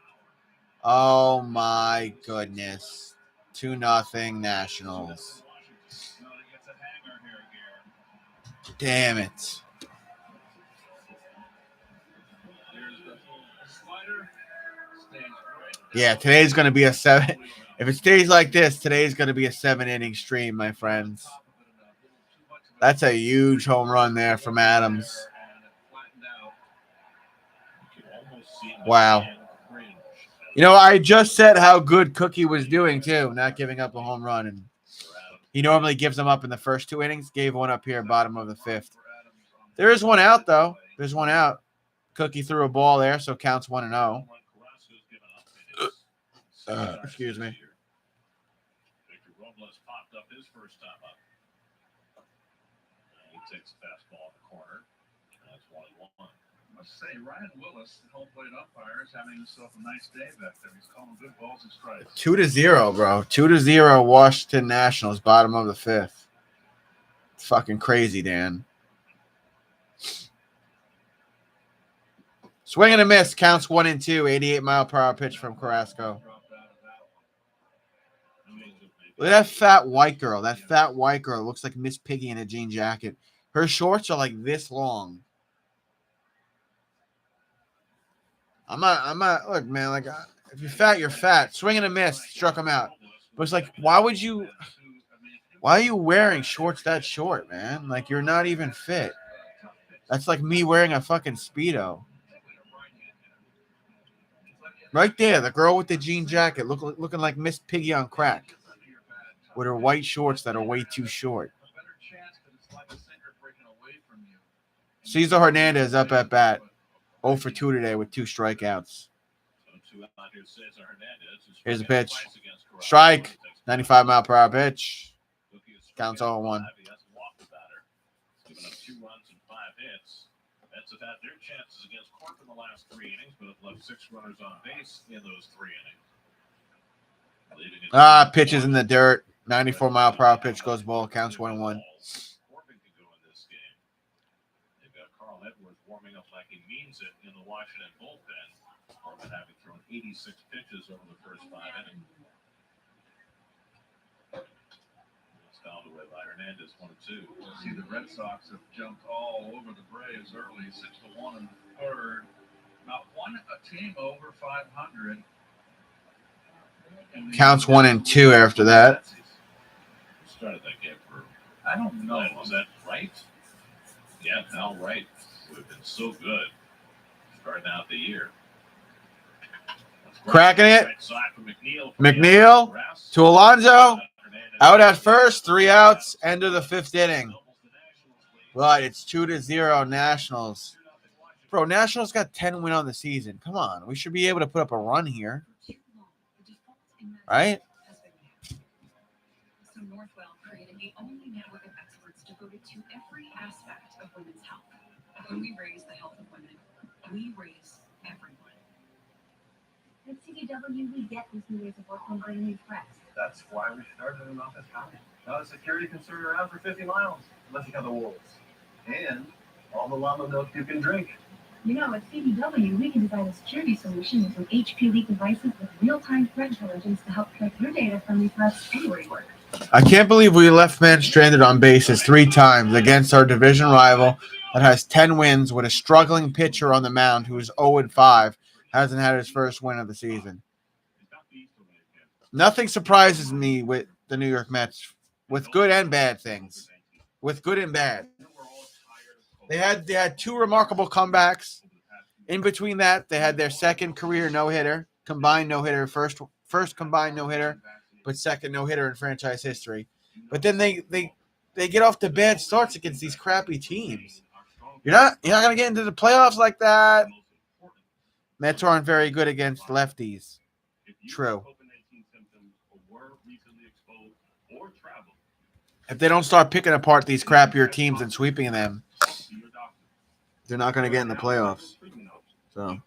Oh, my goodness. 2-0 Nationals. Damn it. Yeah, today's going to be a 7. If it stays like this, today's going to be a 7-inning stream, my friends. That's a huge home run there from Adams. Wow. You know, I just said how good Cookie was doing, too, not giving up a home run. And he normally gives them up in the first 2 innings. Gave one up here, bottom of the 5th. There is one out, though. There's one out. Cookie threw a ball there, so counts 1-0. Excuse me. Victor Robles popped up his first time up. He takes a fastball in the corner. That's 1-1. I must say, Ryan Willis, the home plate umpire, is having himself a nice day back there. He's calling good balls and strikes. 2-0, bro. 2-0 Washington Nationals, bottom of the 5th. It's fucking crazy, Dan. Swing and a miss. Counts 1-2. 88-mile-per-hour pitch from Carrasco. Look at that fat white girl. That fat white girl looks like Miss Piggy in a jean jacket. Her shorts are like this long. I'm not. Look, man. Like, if you're fat, you're fat. Swing and a miss. Struck him out. But it's like, why are you wearing shorts that short, man? Like, you're not even fit. That's like me wearing a fucking Speedo. Right there, the girl with the jean jacket looking like Miss Piggy on crack with her white shorts that are way too short. Cesar Hernandez up at bat. 0 for 2 today with 2 strikeouts. Here's a pitch. Strike. 95-mile-per-hour pitch. Counts 0-1. Mets have had their chances against Cork in the last 3 innings, but have left 6 runners on base in those 3 innings. Pitches in the dirt. 94-mile-per-hour pitch goes ball. Counts 1-1. Corbin could go in this game. They've got Carl Edwards warming up like he means it in the Washington bullpen. Corbin having thrown 86 pitches over the first 5 innings. Fouled away by Hernandez, 1-2. See, the Red Sox have jumped all over the Braves early, 6-1 in the third. Not one a team over 500. Counts 1-2 after that. Started that game for. I don't know. Was that right? Yeah, Al Wright would have been so good starting out the year. Cracking it. Right side for McNeil to Alonso. Out at first, 3 outs, end of the 5th inning. But it's 2-0 Nationals. Bro, Nationals got 10 win on the season. Come on, we should be able to put up a run here. Right? So Northwell created the only network of experts devoted to every aspect of women's health. When we raise the health of women, we raise everyone. At CDW, we get these new ways of working and bring new threats. That's why we started in Office County. Not a security concern around for 50 miles, unless you count the wolves. And all the llama milk you can drink. You know, at CDW, we can design a security solution using HP Leak devices with real-time threat intelligence to help protect your data from these threats anywhere you work. I can't believe we left men stranded on bases 3 times against our division rival that has 10 wins with a struggling pitcher on the mound who is 0-5, hasn't had his first win of the season. Nothing surprises me with the New York Mets, with good and bad things. With good and bad. They had 2 remarkable comebacks. In between that, they had their second career no-hitter, combined no-hitter, first combined no-hitter, but second no-hitter in franchise history. But then they get off to bad starts against these crappy teams. You're not going to get into the playoffs like that. Mets aren't very good against lefties. True. If they don't start picking apart these crappier teams and sweeping them, they're not going to get in the playoffs. So,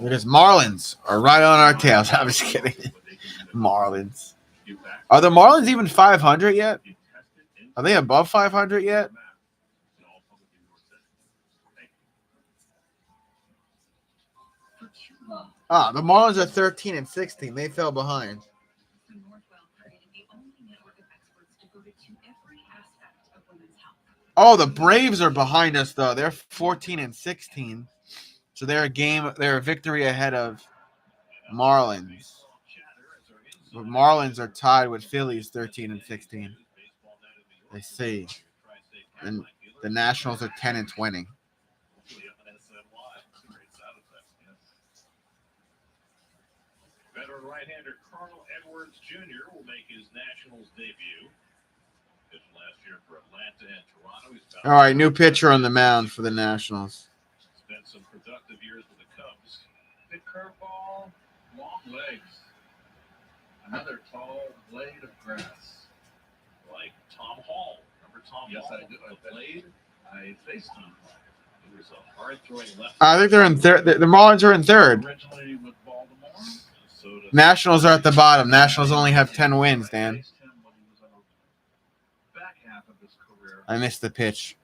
because Marlins are right on our tails. I'm just kidding. Marlins. Are the Marlins even 500 yet? Are they above 500 yet? The Marlins are 13-16. They fell behind. Oh, the Braves are behind us though. They're 14-16. So they're a victory ahead of Marlins. The Marlins are tied with Phillies 13 and 16. They see. And the Nationals are 10 and 20. Veteran right-hander Carl Edwards Jr. will make his Nationals debut. Pitched last year for Atlanta and Toronto. All right, new pitcher on the mound for the Nationals. Spent some productive years with the Cubs. Big curveball, long legs. Another tall blade of grass. Like Tom Hall. Remember Tom Yes, Hall? I do. The blade. I faced him. He was a hard-throwing left. I think they're in third. The Marlins are in third. Originally with Baltimore. Minnesota. Nationals are at the bottom. Nationals only have 10 wins, Dan. Faced him when he was on the back half of his career. I missed the pitch.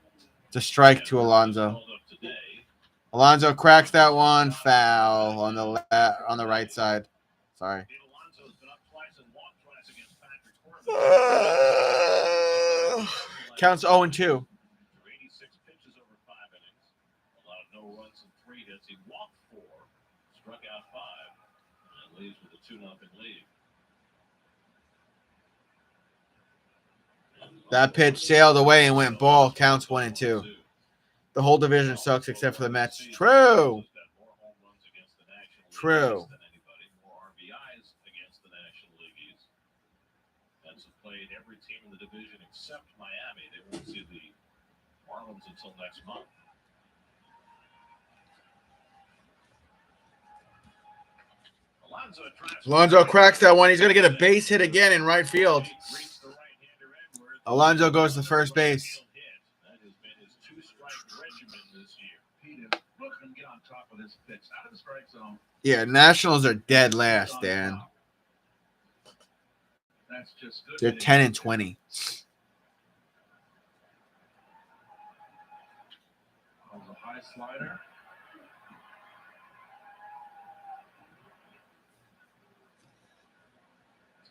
It's a strike to Alonso. Called up today. Alonso cracks that one. Foul on the right side. Sorry. Alonso's been up twice and walked twice against Patrick Corbin. Counts 0 and 2. 86 pitches over 5 innings. Allowed no runs and 3 hits. He walked 4, struck out 5, and leaves with a 2-0 lead. That pitch sailed away and went ball. Counts 1 and 2. The whole division sucks except for the Mets. True. True. More RBIs against the National League East. Mets have played every team in the division except Miami. They won't see the Marlins until next month. Alonso cracks that one. He's going to get a base hit again in right field. Alonso goes to first base. That has been his 2-strike regimen this year. He is looking to get on top of this pitch. Out of the strike zone. Yeah, Nationals are dead last, Dan. That's just good. They're 10 and 20. That was a high slider.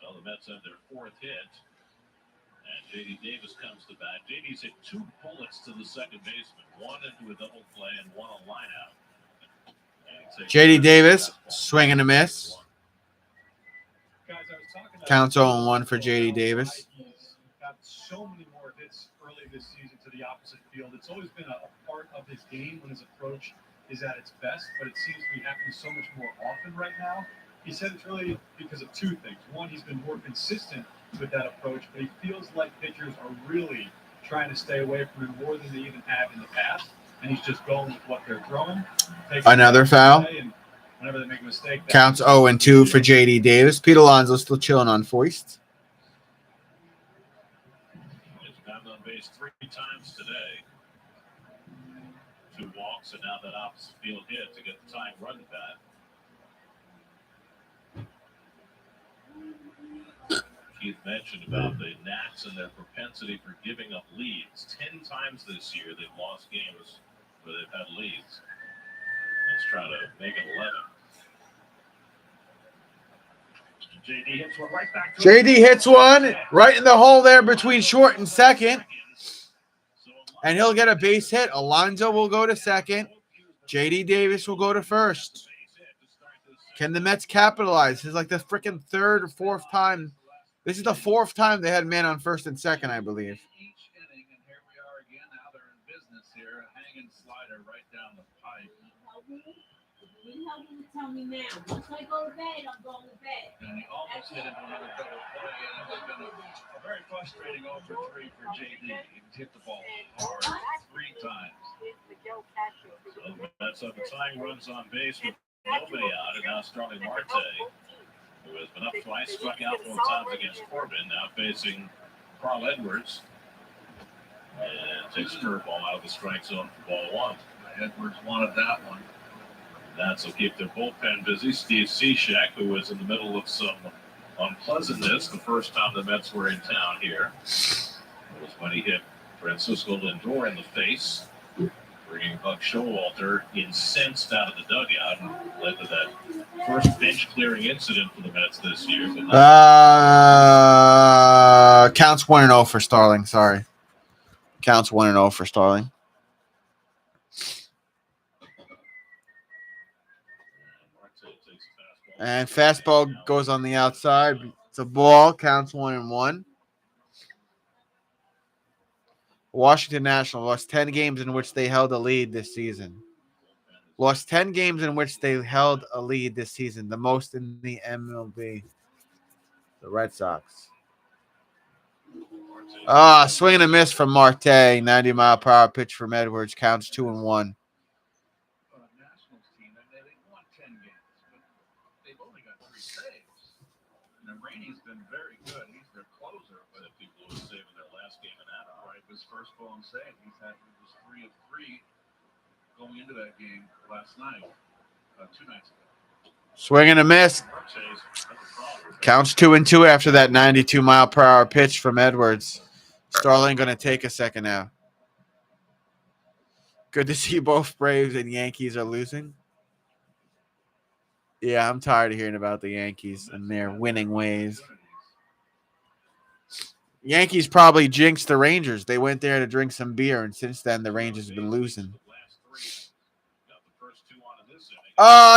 So the Mets have their 4th hit. And J.D. Davis comes to bat. J.D.'s hit 2 bullets to the second baseman. 1 into a double play and 1 on line out. J.D. Davis, swing and a miss. Guys, I was talking about Counts 0 and 1 for J.D. Davis. He's got so many more hits early this season to the opposite field. It's always been a part of his game when his approach is at its best, but it seems to be happening so much more often right now. He said it's really because of 2 things. One, he's been more consistent with that approach, but he feels like pitchers are really trying to stay away from him more than they even have in the past, and he's just going with what they're throwing. Another foul. And whenever they make a mistake, Counts 0 and 2 for J.D. Davis. Pete Alonso still chilling on Foist. He's gotten on base 3 times today. 2 walks, and now that opposite field hit to get the tying run back. Keith mentioned about the Nats and their propensity for giving up leads. 10 times this year they've lost games where they've had leads. Let's try to make it 11. JD hits one right back. J.D. hits one right in the hole there between short and second. And he'll get a base hit. Alonso will go to second. J.D. Davis will go to first. Can the Mets capitalize? This is like the freaking 3rd or 4th time. This is the 4th time they had men on first and second, I believe. Each inning, and here we are again. Now they're in business here. A hanging slider right down the pipe. You help me tell me now. Once I go to bed, I'm going to bed. And he almost hit into another double play, and it would have been a very frustrating 0 for 3 for JD. He hit the ball hard 3 times. So that's up the tying runs on base with nobody out, and now Starling Marte, who has been up twice, struck out 4 times against Corbin, now facing Carl Edwards. And takes a curveball out of the strike zone for ball 1. Edwards wanted that one. That's will keep their bullpen busy. Steve Cishek, who was in the middle of some unpleasantness the first time the Mets were in town here, it was when he hit Francisco Lindor in the face, bringing Buck Showalter incensed out of the dugout and led to that first bench clearing incident for the Mets this year. Counts 1 and 0 for Starling. Sorry. Counts 1 and 0 for Starling. Marte takes a fastball And fastball goes on the outside. It's a ball. Counts 1-1. Washington Nationals lost 10 games in which they held a lead this season. Lost 10 games in which they held a lead this season, the most in the MLB. The Red Sox. Swing and a miss from Marte. 90-mile-per-hour pitch from Edwards. Counts 2-1. Nationals team, and they won 10 games, but they've only got 3 saves. And Rainey's been very good. He's their closer, but if people were saving their last game in Anaheim, right, his first ball and save, he was 3 of 3 going into that game last night, 2 nights ago. Swing and a miss. Counts 2-2 after that 92-mile-per-hour pitch from Edwards. Starling going to take a second now. Good to see both Braves and Yankees are losing. Yeah, I'm tired of hearing about the Yankees and their winning ways. Yankees probably jinxed the Rangers. They went there to drink some beer, and since then the Rangers have been losing.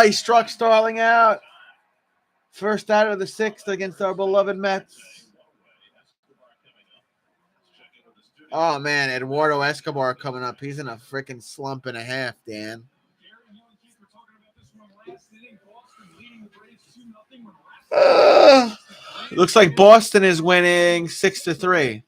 He struck Starling out. First out of the 6th against our beloved Mets. Oh, man, Eduardo Escobar coming up. He's in a freaking slump and a half, Dan. Looks like Boston is winning 6-3.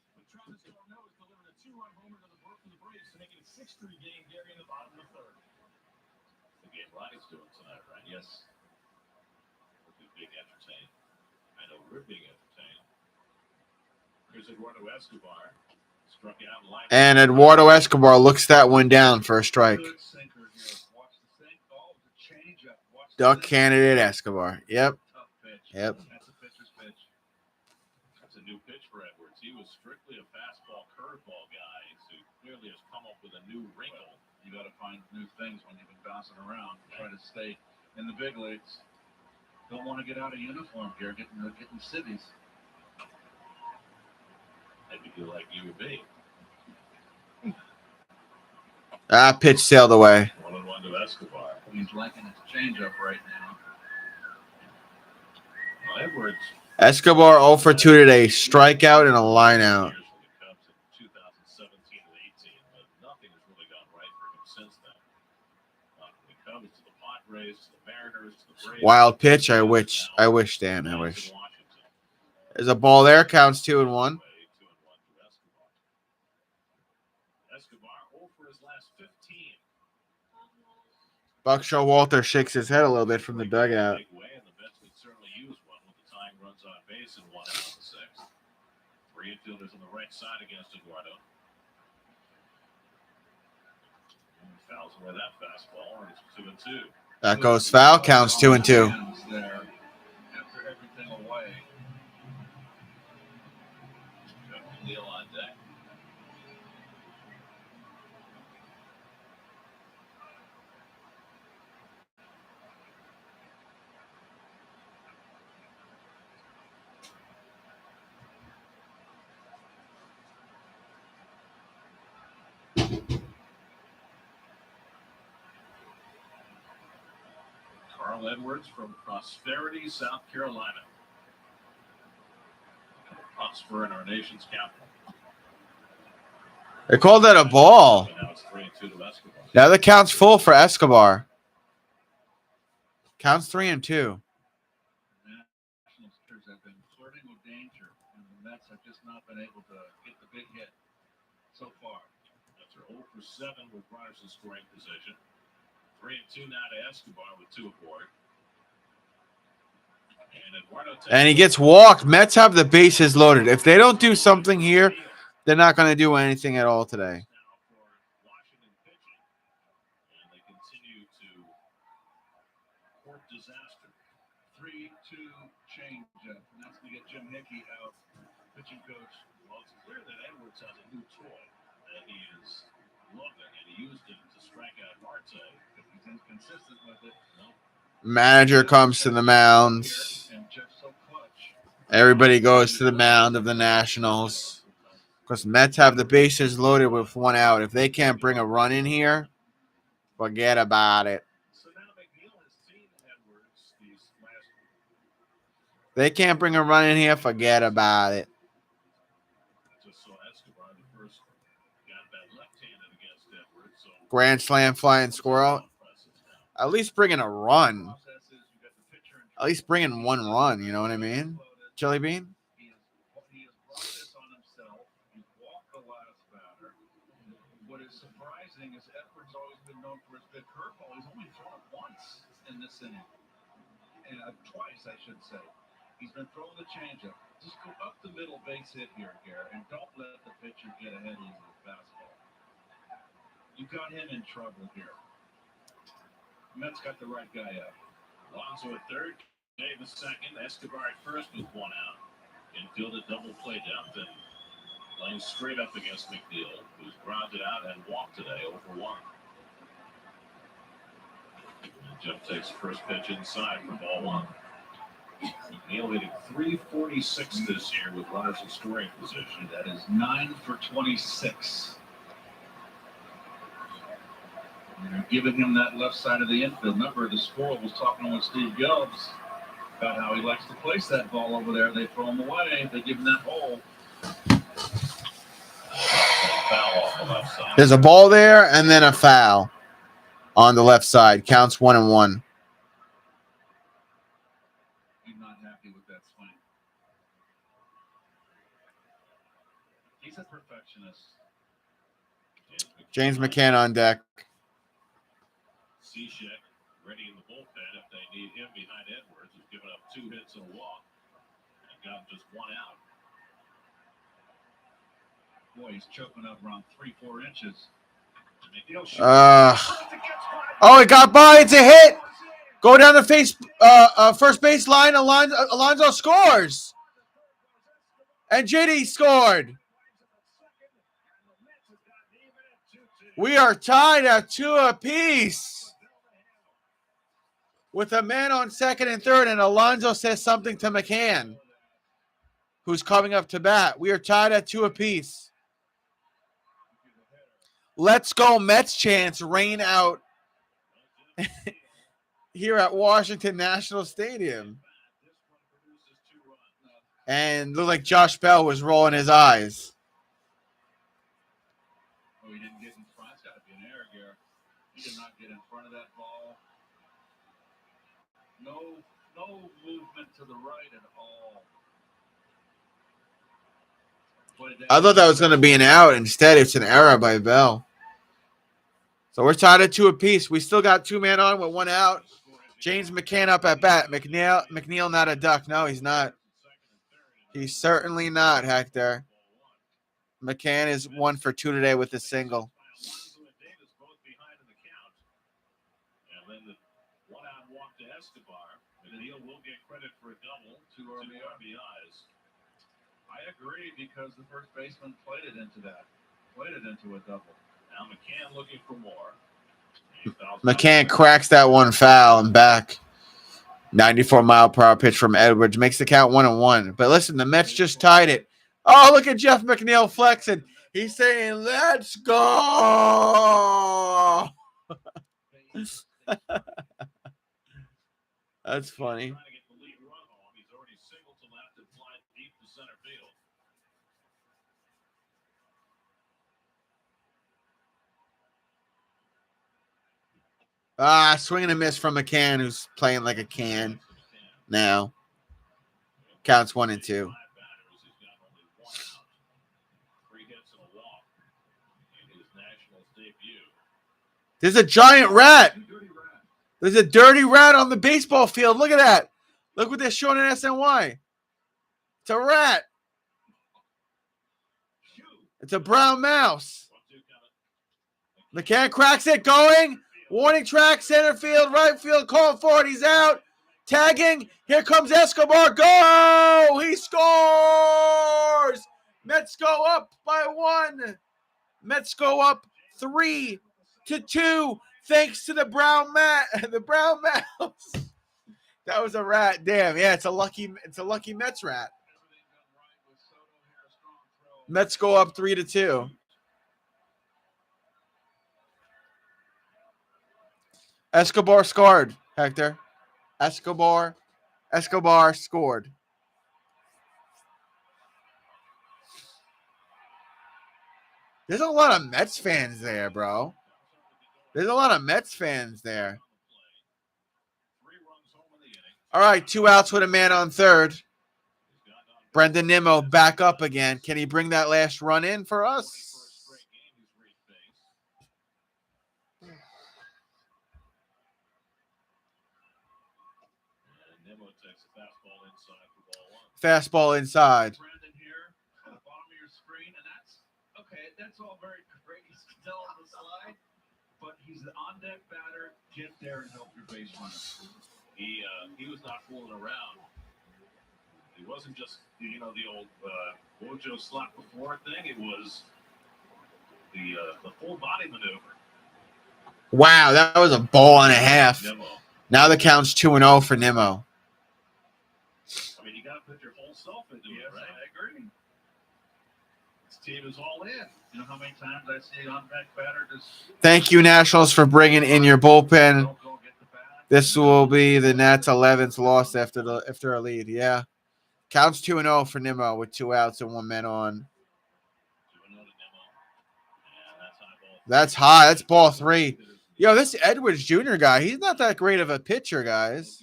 And Eduardo Escobar looks that one down for a strike. Duck candidate Escobar. Yep. Yep. That's a pitcher's pitch. That's a new pitch for Edwards. He was strictly a fastball curveball guy, so clearly has come up with a new wrinkle. You got to find new things when you've been bouncing around, try to stay in the big leagues. Don't want to get out of uniform here, getting civvies. Maybe you like you would be. Pitch sailed away. 1-1 to Escobar. He's liking his changeup right now. Well, Edwards. Escobar 0 for 2 today. Strikeout and a line out. In 2017 and 18, but nothing has really gone right for him since then. When it comes to the Padres, to the Mariners, to the Braves. Wild pitch. I wish, Dan. I wish. There's a ball there. Counts 2-1. Buck Showalter shakes his head a little bit from the dugout. Three infielders on the right side against Eduardo. Fouls away that fastball, and it's 2-2. That goes foul. Counts 2-2. After everything away. Neil on deck. Carl Edwards from Prosperity, South Carolina. Prosper in our nation's capital. They called that a ball. Now it's 3-2 to Escobar. Now the count's full for Escobar. Counts 3-2. Nationals have been flirting with danger, and the Mets have just not been able to get the big hit so far. That's 0 for 7 with runners in scoring position. 3-2 now to Escobar with 2 aboard. And he gets walked. Mets have the bases loaded. If they don't do something here, they're not going to do anything at all today. Washington pitching, and they continue to court disaster. 3-2 changeup, and that's to get Jim Hickey out. Pitching coach. Well, it's clear that Edwards has a new toy that he is loving, and he used it to strike out Marte. If he's inconsistent with it, no. Manager comes to the mound. And just so clutch. Everybody goes to the mound of the Nationals. Because Mets have the bases loaded with 1 out. If they can't bring a run in here, forget about it. So now McNeil has seen Edwards these last They can't bring a run in here. Forget about it. Just saw Escobar, the first, got that left-handed against Edwards. So Grand slam flying squirrel. At least bring in a run. At least bring in one run. You know what I mean? Chili Bean? He has brought this on himself. He's walked the last batter. What is surprising is Edwards always been known for his big curveball. He's only thrown it once in this inning. And twice, I should say. He's been throwing the changeup. Just go up the middle base hit here, Garrett, and don't let the pitcher get ahead of you with the fastball. You got him in trouble here. Mets got the right guy up. Alonso at third, Davis second, Escobar at first with one out. Infield a double play depth and playing straight up against McNeil, who's grounded out and walked today over one. And Jeff takes first pitch inside for ball one. McNeil hitting .346 this year with runners in scoring position. That is 9 for 26. They're giving him that left side of the infield. Remember, the squirrel was talking with Steve Gelbs about how he likes to place that ball over there. They throw him away. They give him that hole. Foul off the left side. There's a ball there and then a foul on the left side. Counts 1-1. He's not happy with that swing. He's a perfectionist. James McCann on deck. Cishek ready in the bullpen if they need him behind Edwards, who's given up 2 hits and a walk and got just 1 out. Boy, he's choking up around 3-4 inches. Oh, it got by. It's a hit. Go down the first base line. Alonso scores. And JD scored. We are tied at 2 apiece. With a man on second and third, and Alonso says something to McCann, who's coming up to bat. We are tied at 2 apiece. Let's go Mets chants rain out here at Washington National Stadium. And looked like Josh Bell was rolling his eyes. Oh, he didn't get in front. It's got to be an error, Garrett. He did not get in front of that ball. No movement to the right at all. I thought that was going to be an out. Instead, it's an error by Bell. So we're tied at 2 apiece. We still got 2 men on with 1 out. James McCann up at bat. McNeil not a duck. No, he's not. He's certainly not, Hector. McCann is 1 for 2 today with a single. And then the 1-out walk to Escobar. McNeil will get credit for a double, 2 RBIs. I agree because the first baseman played it into a double. Now McCann looking for more. McCann cracks that one foul and back. 94-mile-per-hour pitch from Edwards makes the count 1-1. But listen, the Mets just tied it. Oh, look at Jeff McNeil flexing. He's saying, "Let's go." That's funny. Swing and a miss from McCann, who's playing like a can now. Counts 1-2. There's a giant rat. There's a dirty rat on the baseball field. Look at that. Look what they're showing in SNY. It's a rat. It's a brown mouse. McCann cracks it, going. Warning track, center field, right field, call for it. He's out. Tagging. Here comes Escobar. Go! He scores! Mets go up by 1. Mets go up 3-2. Thanks to the brown mouse. That was a rat. Damn, yeah, it's a lucky Mets rat. Mets go up 3-2. Escobar scored, Hector. Escobar scored. There's a lot of Mets fans there, bro. There's a lot of Mets fans there. All right, 2 outs with a man on third. Brendan Nimmo back up again. Can he bring that last run in for us? Fastball inside. Brandon here at the bottom of your screen, and that's okay. That's all very great. He's still on the slide, but he's an on-deck batter. Get there and help your base runner. He was not fooling around. It wasn't just the old Wojo slot before thing. It was the full body maneuver. Wow, that was a ball and a half. Nimmo. Now the count's 2-0 for Nimmo. I mean, you got to put your whole self into it, right? I agree. This team is all in. You know how many times I see on-deck batter just Thank you, Nationals, for bringing in your bullpen. don't go get the bat. This will be the Nats' 11th loss after a lead. Yeah, counts 2-0 for Nimmo with 2 outs and 1 man on. That's high. That's ball 3. Yo, this Edwards Jr. guy, he's not that great of a pitcher, guys.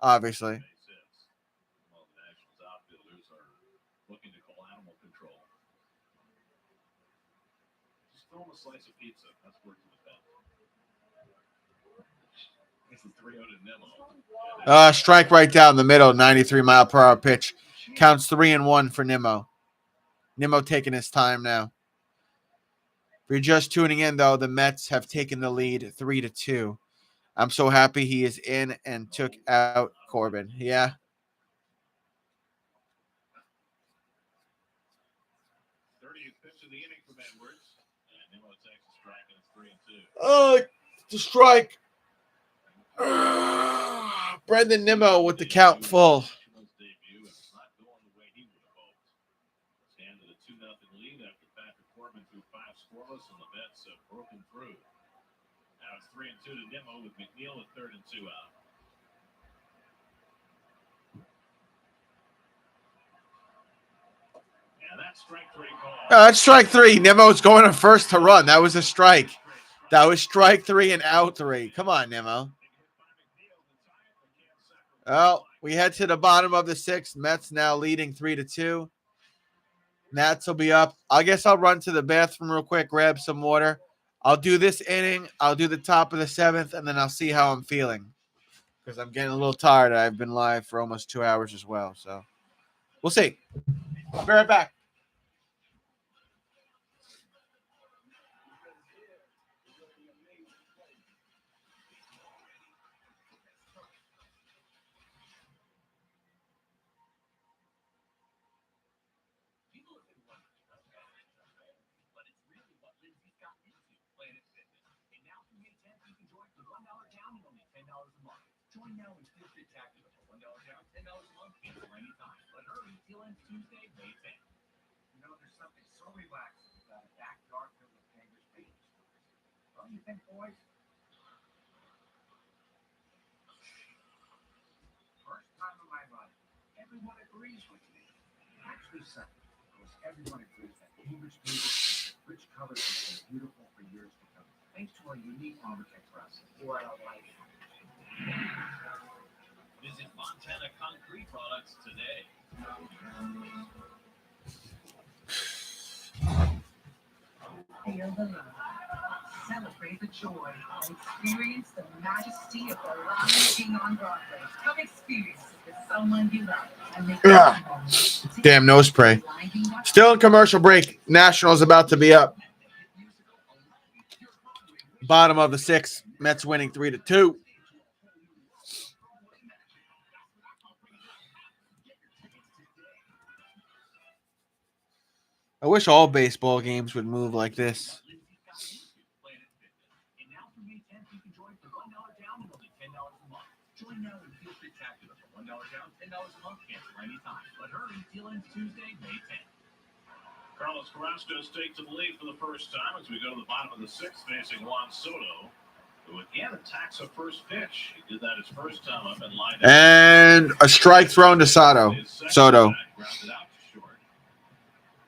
Obviously. Well, the Nationals outfielders are looking to call animal control. Just throw him a slice of pizza. That's working with that. This is 3-0 to Nimmo. Strike right down the middle, 93-mile-per-hour pitch. Counts 3-1 for Nimmo. Nimmo taking his time now. If you're just tuning in, though, the Mets have taken the lead 3-2. I'm so happy he is in and took out Corbin. Yeah. 30th pitch of the inning from Edwards. And Nimmo takes a strike, and it's 3-2. Oh, the strike. Brendan Nimmo with the count full. Debut, and it's not going the way he would have hoped. Handed a 2-0 lead after Patrick Corbin threw 5 scoreless, and the Mets have broken through. Now it's 3-2 to Nimmo with McNeil at 3rd and 2 out. And that's strike 3 call. That's strike 3. Nimmo's going to first to run. That was a strike. That was strike 3 and out 3. Come on, Nimmo. Well, we head to the bottom of the 6th. Mets now leading 3-2. Nats will be up. I guess I'll run to the bathroom real quick, grab some water. I'll do this inning. I'll do the top of the 7th, and then I'll see how I'm feeling. Because I'm getting a little tired. I've been live for almost 2 hours as well. So we'll see. I'll be right back. Join now and feel spectacular for $1 down, $10 a month, cancel anytime. But hurry, till ends Tuesday, May 10th. You know, there's something so relaxing about a backyard filled with Cambridge baby stories. Don't you think, boys? First time in my life, everyone agrees with me. Actually, second, because everyone agrees that Cambridge baby rich colors have been beautiful for years to come, thanks to our unique architect process. What a life. Visit Montana Concrete Products today. Feel the love. Celebrate the joy. And experience the majesty of the live being on Broadway. Come experience it with someone you love. And make Damn nose spray. Still in commercial break. Nationals about to be up. Bottom of the 6th. Mets winning 3-2. I wish all baseball games would move like this. Join now and feel spectacular for $1 down, $10 a month, cancel anytime. But hurry, till ends Tuesday, May 10th. Carlos Carrasco takes the lead for the first time as we go to the bottom of the 6th, facing Juan Soto, who again attacks a first pitch. He did that his first time up and lined up. And a strike thrown to Soto. His second Soto. back grounded out to short.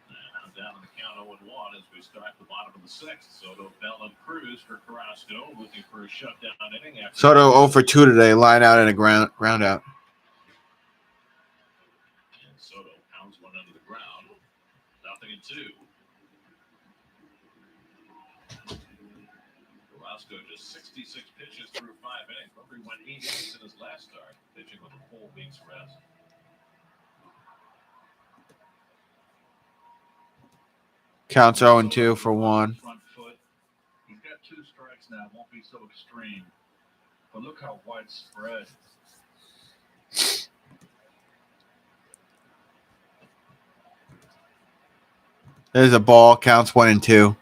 And now down on the count 0-1 as we start the bottom of the sixth. Soto, Bell, and Cruz for Carrasco, looking for a shutdown inning. After Soto 0 for 2 today. Line out and a ground out. And Soto pounds one under the ground. 0-2. Carrasco just 66 pitches through 5 innings. Remember, he went 8 innings in his last start, pitching with a full week's rest. Counts 0-2 for Juan. Front foot. He's got 2 strikes now. Won't be so extreme. But look how widespread. There's a ball. Counts 1-2.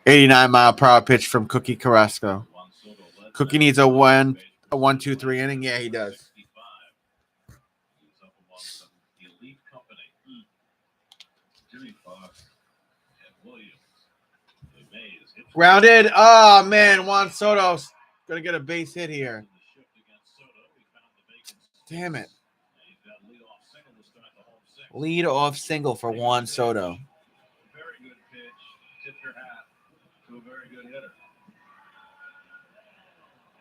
89-mile-per-hour pitch from Cookie Carrasco. Juan Soto led Cookie that needs a 1, for 1-2-3 inning. Yeah, he does. 65. He's up amongst some elite company. Jimmy Fox. And Williams. They made his hit. Grounded. Oh, man. Juan Soto's going to get a base hit here. In the shift against Soto, he found the vacant space. Damn it. And he's got a leadoff single to start the home sixth. Lead off single for Juan Soto. Very good pitch. Tip your hat to a very good hitter.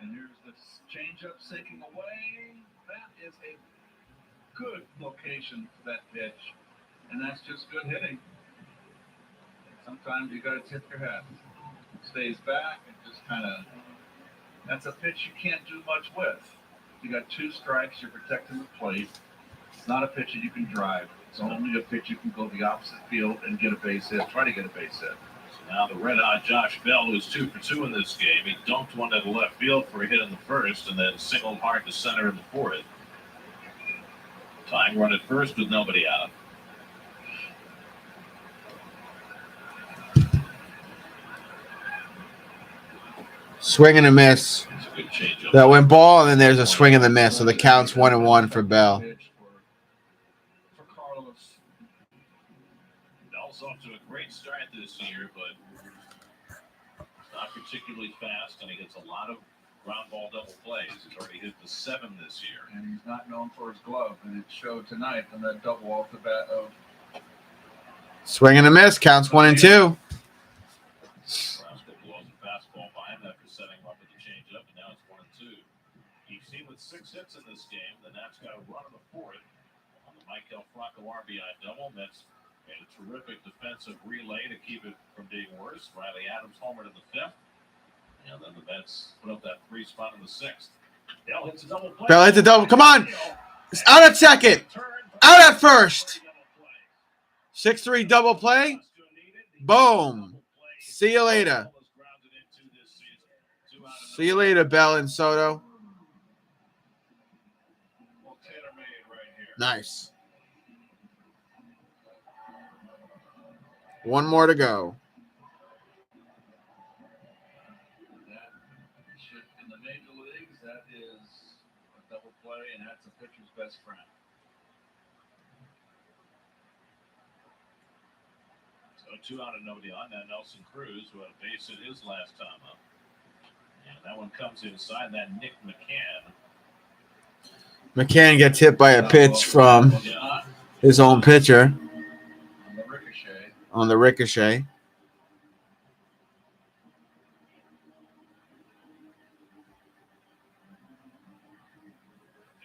And here's the changeup sinking away. That is a good location for that pitch. And that's just good hitting. Sometimes you got to tip your hat. Stays back and just kind of. That's a pitch you can't do much with. You got 2 strikes. You're protecting the plate. It's not a pitch that you can drive. It's only a pitch you can go the opposite field and get a base hit. Try to get a base hit. So now the red-hot Josh Bell, who's 2 for 2 in this game, he dumped one to the left field for a hit in the first, and then singled hard to center in the fourth. Tying run at first with nobody out. Swing and a miss. It's a good changeup. That went ball, and then there's a swing and the miss. So the count's 1-1 for Bell. Pitch for Carlos. Bell's off to a great start this year, but not particularly fast, and he hits a lot of ground ball double plays. He's already hit the 7 this year. And he's not known for his glove, and it showed tonight on that double off the bat of Swing and a miss. Counts 1-2. Carrasco blows a fastball by him after setting him up with the changeup, and now it's 1-2. You've seen with 6 hits in this game, the Nats got a run in the fourth on the Michael Franco RBI double. Mets made a terrific defensive relay to keep it from being worse. Riley Adams homered in the 5th, and then the Mets put up that 3 spot in the 6th. Bell hits a double play. Bell hits a double. Come on. It's out at second. Out at first. 6-3 double play. Boom. See you later. See you later, Bell and Soto. Nice. 1 more to go. in the major leagues, that is a double play, and that's a pitcher's best friend. So 2 out and nobody on. Now Nelson Cruz, who had a base hit his last time up. And that one comes inside. That Nick McCann. McCann gets hit by a pitch from his own pitcher On the ricochet. on the ricochet. Hit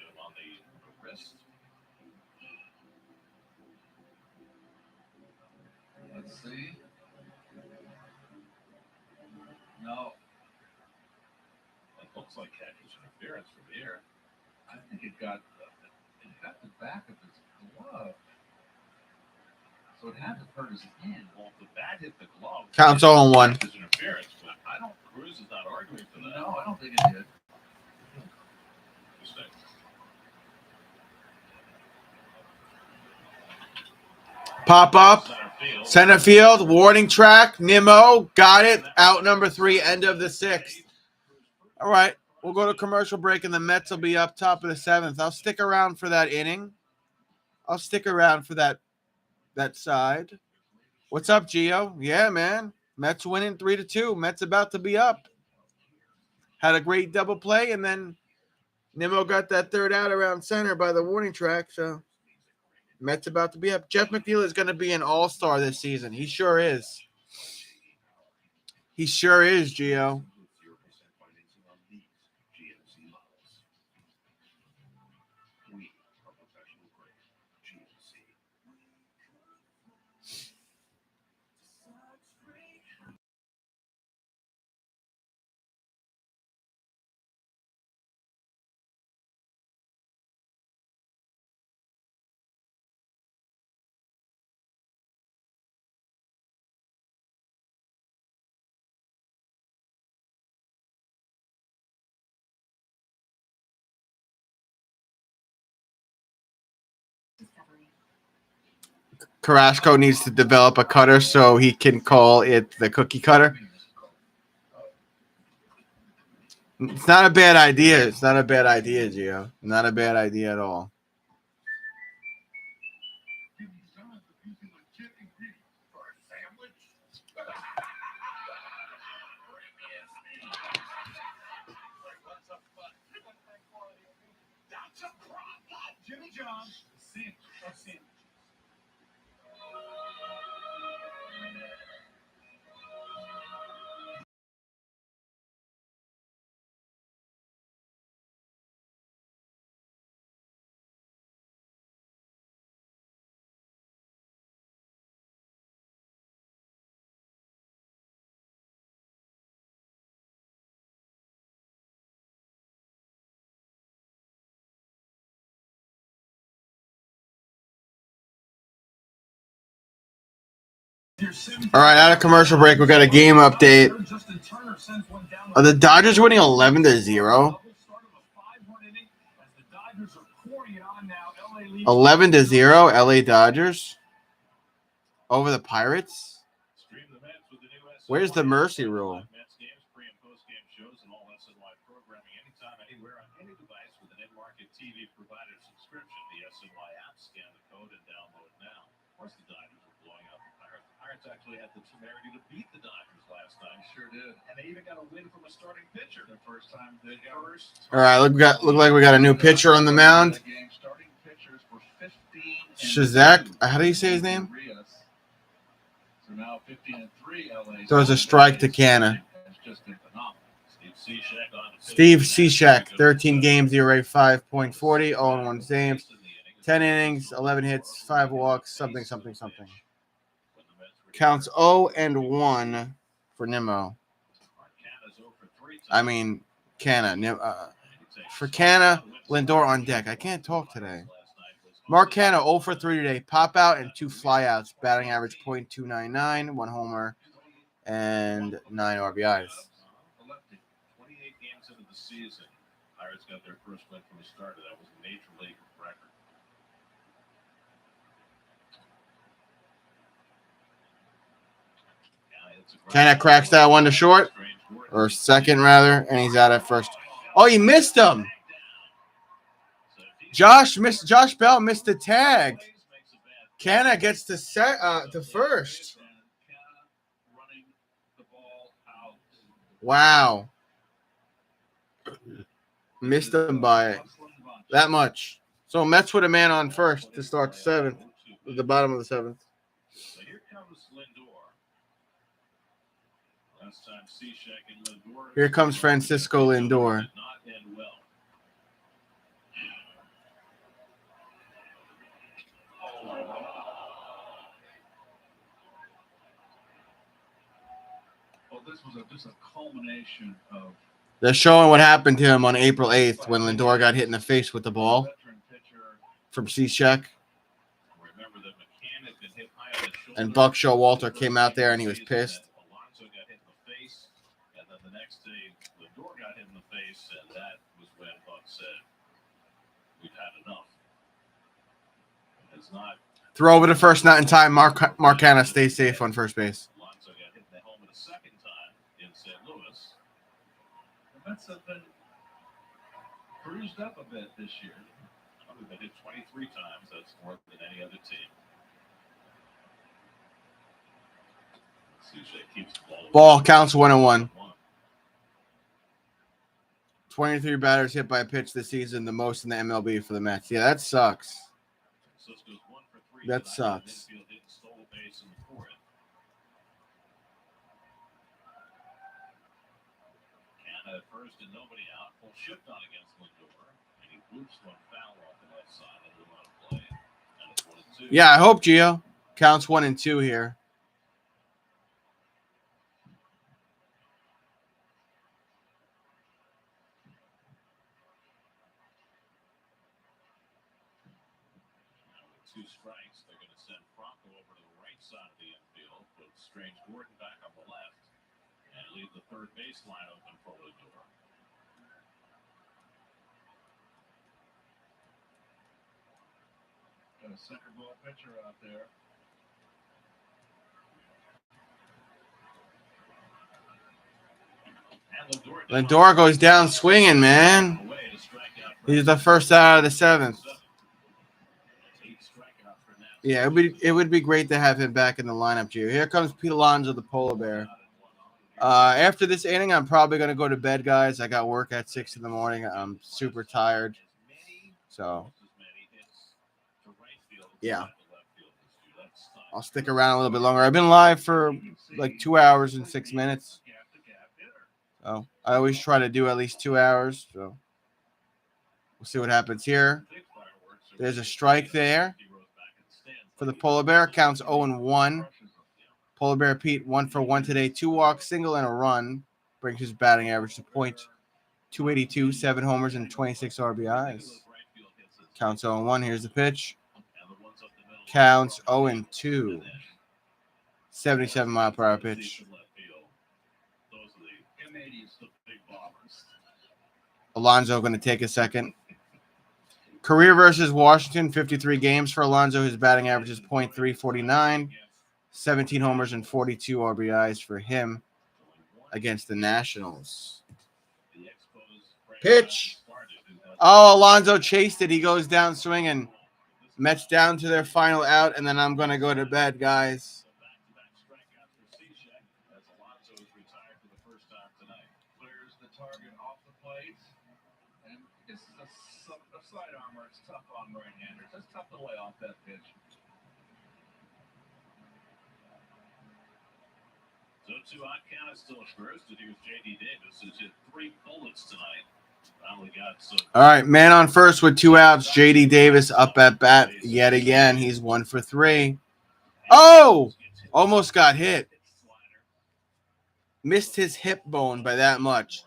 him on the wrist. Let's see. No, That looks like catcher's interference from here. I think it got the back of his glove. So it had to hurt his hand. Well, if the bat hit the glove, Counts 0-1. catcher's interference, but I don't. Cruz is not arguing for that. No, I don't think it did. Interesting. Pop up. Center field. Center field. Warning track. Nimmo. Got it. Out number 3. End of the 6th. All right. We'll go to commercial break, and the Mets will be up top of the 7th. I'll stick around for that inning. I'll stick around for that side. What's up, Gio? Yeah, man. Mets winning 3-2. Mets about to be up. Had a great double play, and then Nimmo got that third out around center by the warning track. So Mets about to be up. Jeff McNeil is going to be an all-star this season. He sure is. He sure is, Gio. Carrasco needs to develop a cutter so he can call it the cookie cutter. It's not a bad idea. It's not a bad idea, Gio. Not a bad idea at all. Jimmy John's sandwich of sandwiches. All right, out of commercial break, we got a game update. Are the Dodgers winning 11-0? 11-0, LA Dodgers over the Pirates. Where's the mercy rule? TV provider subscription, the SNY app. Scan the code and download now. Of course, the Dodgers are blowing out the Pirates. The Pirates actually had the temerity to beat the Dodgers last time. Sure did. And they even got a win from a starting pitcher. The first time they got All right, look like we got a new pitcher on the mound. Starting pitchers were 15. Shazak, how do you say his name? So now 15-3 LA. Throws a strike to Canna. It's just been phenomenal. Steve Cishek, 13 games, ERA 5.40, 0-1 games, 10 innings, 11 hits, 5 walks, something. Counts 0-1 for Nimmo. I mean, Canna. For Canna, Lindor on deck. I can't talk today. Mark Canna, 0 for 3 today. Pop out and 2 flyouts. Batting average .299, 1 homer, and 9 RBIs. 28 games into the season, Pirates got their first win from the start. That was a major league record. Canna cracks that one to short, or second rather, and he's out at first. Oh, he missed him. Josh Bell missed the tag. Canna gets to first. Wow. Missed him by that much. So Mets with a man on first to start the seventh, the bottom of the seventh. So here comes Lindor. Last time Cishek and Lindor. Here comes Francisco Lindor. Did not end well. Well, this was just a culmination of. They're showing what happened to him on April 8th when Lindor got hit in the face with the ball from Cishek. And Buck Showalter came out there and he was pissed. Alonso got hit in the face, and then the next day, Lindor got hit in the face, and that was when Buck said, "We've had enough." It's not. Throw over to first, not in time. Marcana stays safe on first base. Alonso got hit in the helmet a second time in St. Louis. The Mets have been bruised up a bit this year. They've been hit 23 times. That's more than any other team. Ball counts 1-1. 23 batters hit by a pitch this season, the most in the MLB for the Mets. Yeah, that sucks. Francisco's 1 for That sucks. Infield hit and stole a base in the fourth. Canada at first and nobody out. Full shift on against Lindor. And he bloops one foul off the left side and will not play. And it's 1-2. Yeah, I hope, Gio. Counts 1-2 here. Two strikes. They're going to send Franco over to the right side of the infield. Put Strange Gordon back on the left. And leave the third baseline open for Lindor. Got a second ball pitcher out there. And Lindor goes down swinging, man. away to strike out for He's the first out of the seventh. 8 strikeouts for Nats. Yeah, it would be great to have him back in the lineup, Gio. Here comes Pete Alonso, the polar bear. After this inning, I'm probably going to go to bed, guys. I got work at 6 in the morning. I'm super tired. So, yeah. I'll stick around a little bit longer. I've been live for like 2 hours and 6 minutes. So, I always try to do at least 2 hours. So, we'll see what happens here. There's a strike there for the polar bear. Counts 0-1. Polar Bear Pete 1 for 1 today. 2 walks, single, and a run. Brings his batting average to .282, 7 homers, and 26 RBIs. Counts 0-1. Here's the pitch. Counts 0-2. 77 mile per hour pitch. Alonso going to take a second. Career versus Washington, 53 games for Alonso. His batting average is .349. 17 homers and 42 RBIs for him against the Nationals. Pitch. Oh, Alonso chased it. He goes down swinging. Mets down to their final out, and then I'm going to go to bed, guys. Clears the target off the plate. And this is a sidearmer. It's tough on right-handers. It's tough to lay off that pitch. So 2 out count is still at first, and here's J.D. Davis, who's hit 3 bullets tonight. Finally got some. All right, man on first with 2 outs. J.D. Davis up at bat yet again. He's 1 for 3. Oh! Almost got hit. Missed his hip bone by that much.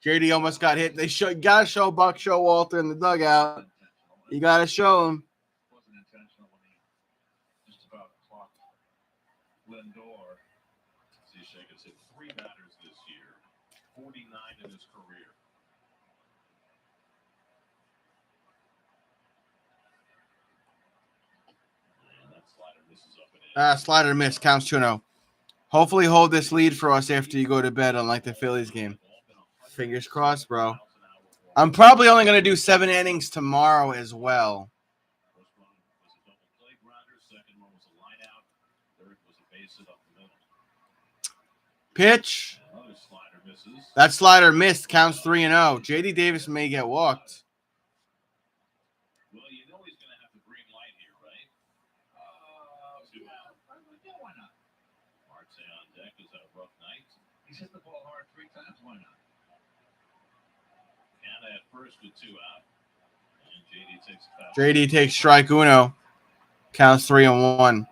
J.D. almost got hit. Got to show Buck Showalter in the dugout. You got to show him. Wasn't intentional when he just about clocked Lindor. Cishek has hit 3 batters this year, 49 in his career. And that slider misses up and in. Slider miss. Counts 2-0. Hopefully hold this lead for us after you go to bed, unlike the Phillies game. Fingers crossed, bro. I'm probably only going to do 7 innings tomorrow as well. First one was a double play grinder. Second one was a line out. Third was a base hit up the middle. Pitch. Another slider misses. That slider missed. Counts 3-0. J.D. Davis may get walked. Well, you know he's going to have the green light here, right? 2 out. Yeah, why not? Marte on deck has had a rough night. He's hit the ball hard 3 times. Why not? Canada at first with 2 out. And J.D. takes a foul. J.D. takes strike uno. Counts 3-1.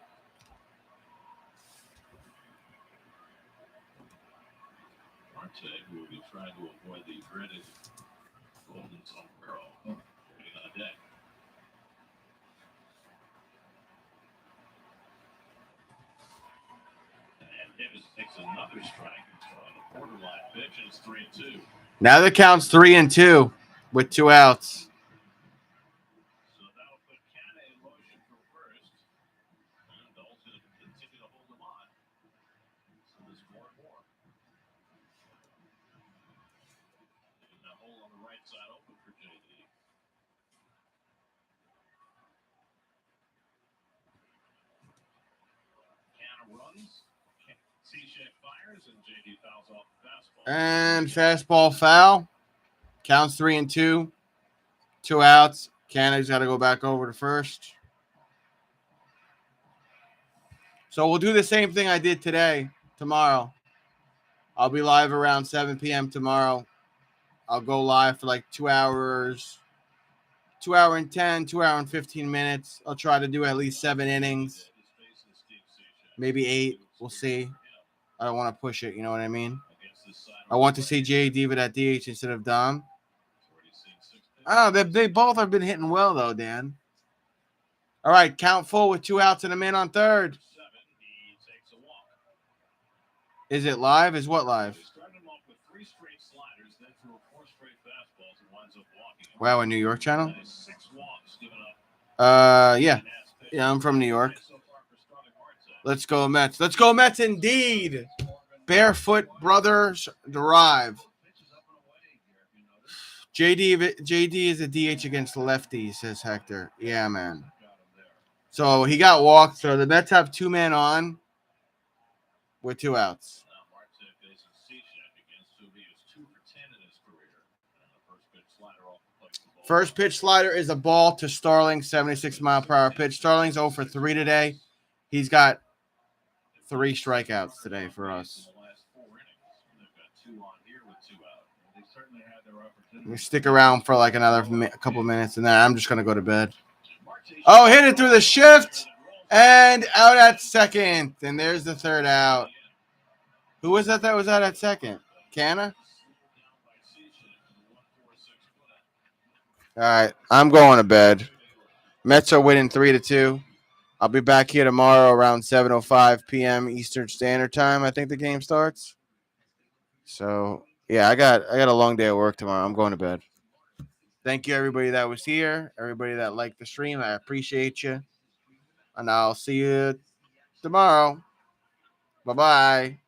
Marte, who will be trying to avoid the dreaded golden sombrero, getting on deck. And Davis takes another strike on a borderline pitch, and it's 3-2. Now the count's 3-2 with 2 outs. So that'll put Canada in motion for first. And Dalton going to continue to hold them on. So there's more and more. And the hole on the right side open for JD. Canada runs. Cishek fires, and JD fouls off the fastball. And fastball foul. Counts 3-2. 2 outs. Canada's got to go back over to first. So we'll do the same thing I did today, tomorrow. I'll be live around 7 p.m. tomorrow. I'll go live for like 2 hours, 2 hour and 10, 2 hour and 15 minutes. I'll try to do at least 7 innings, maybe 8. We'll see. I don't want to push it. You know what I mean? I want to see Jay Diva at DH instead of Dom. Oh, they both have been hitting well, though, Dan. All right, count full with 2 outs and a man on third. Is it live? Is what live? Wow, a New York channel? Yeah. Yeah, I'm from New York. Let's go Mets. Let's go Mets indeed. Barefoot Brothers Drive. JD is a DH against lefties, says Hector. Yeah, man. So he got walked. So the Mets have 2 men on with 2 outs. First pitch slider is a ball to Starling, 76-mile-per-hour pitch. Starling's 0 for 3 today. He's got 3 strikeouts today for us. We stick around for like another couple minutes, and then I'm just going to go to bed. Oh, hit it through the shift, and out at second. And there's the 3rd out. Who was that was out at second? Canna? All right, I'm going to bed. Mets are winning 3-2. I'll be back here tomorrow around 7:05 p.m. Eastern Standard Time. I think the game starts. So yeah, I got a long day at work tomorrow. I'm going to bed. Thank you, everybody that was here, everybody that liked the stream. I appreciate you, and I'll see you tomorrow. Bye-bye.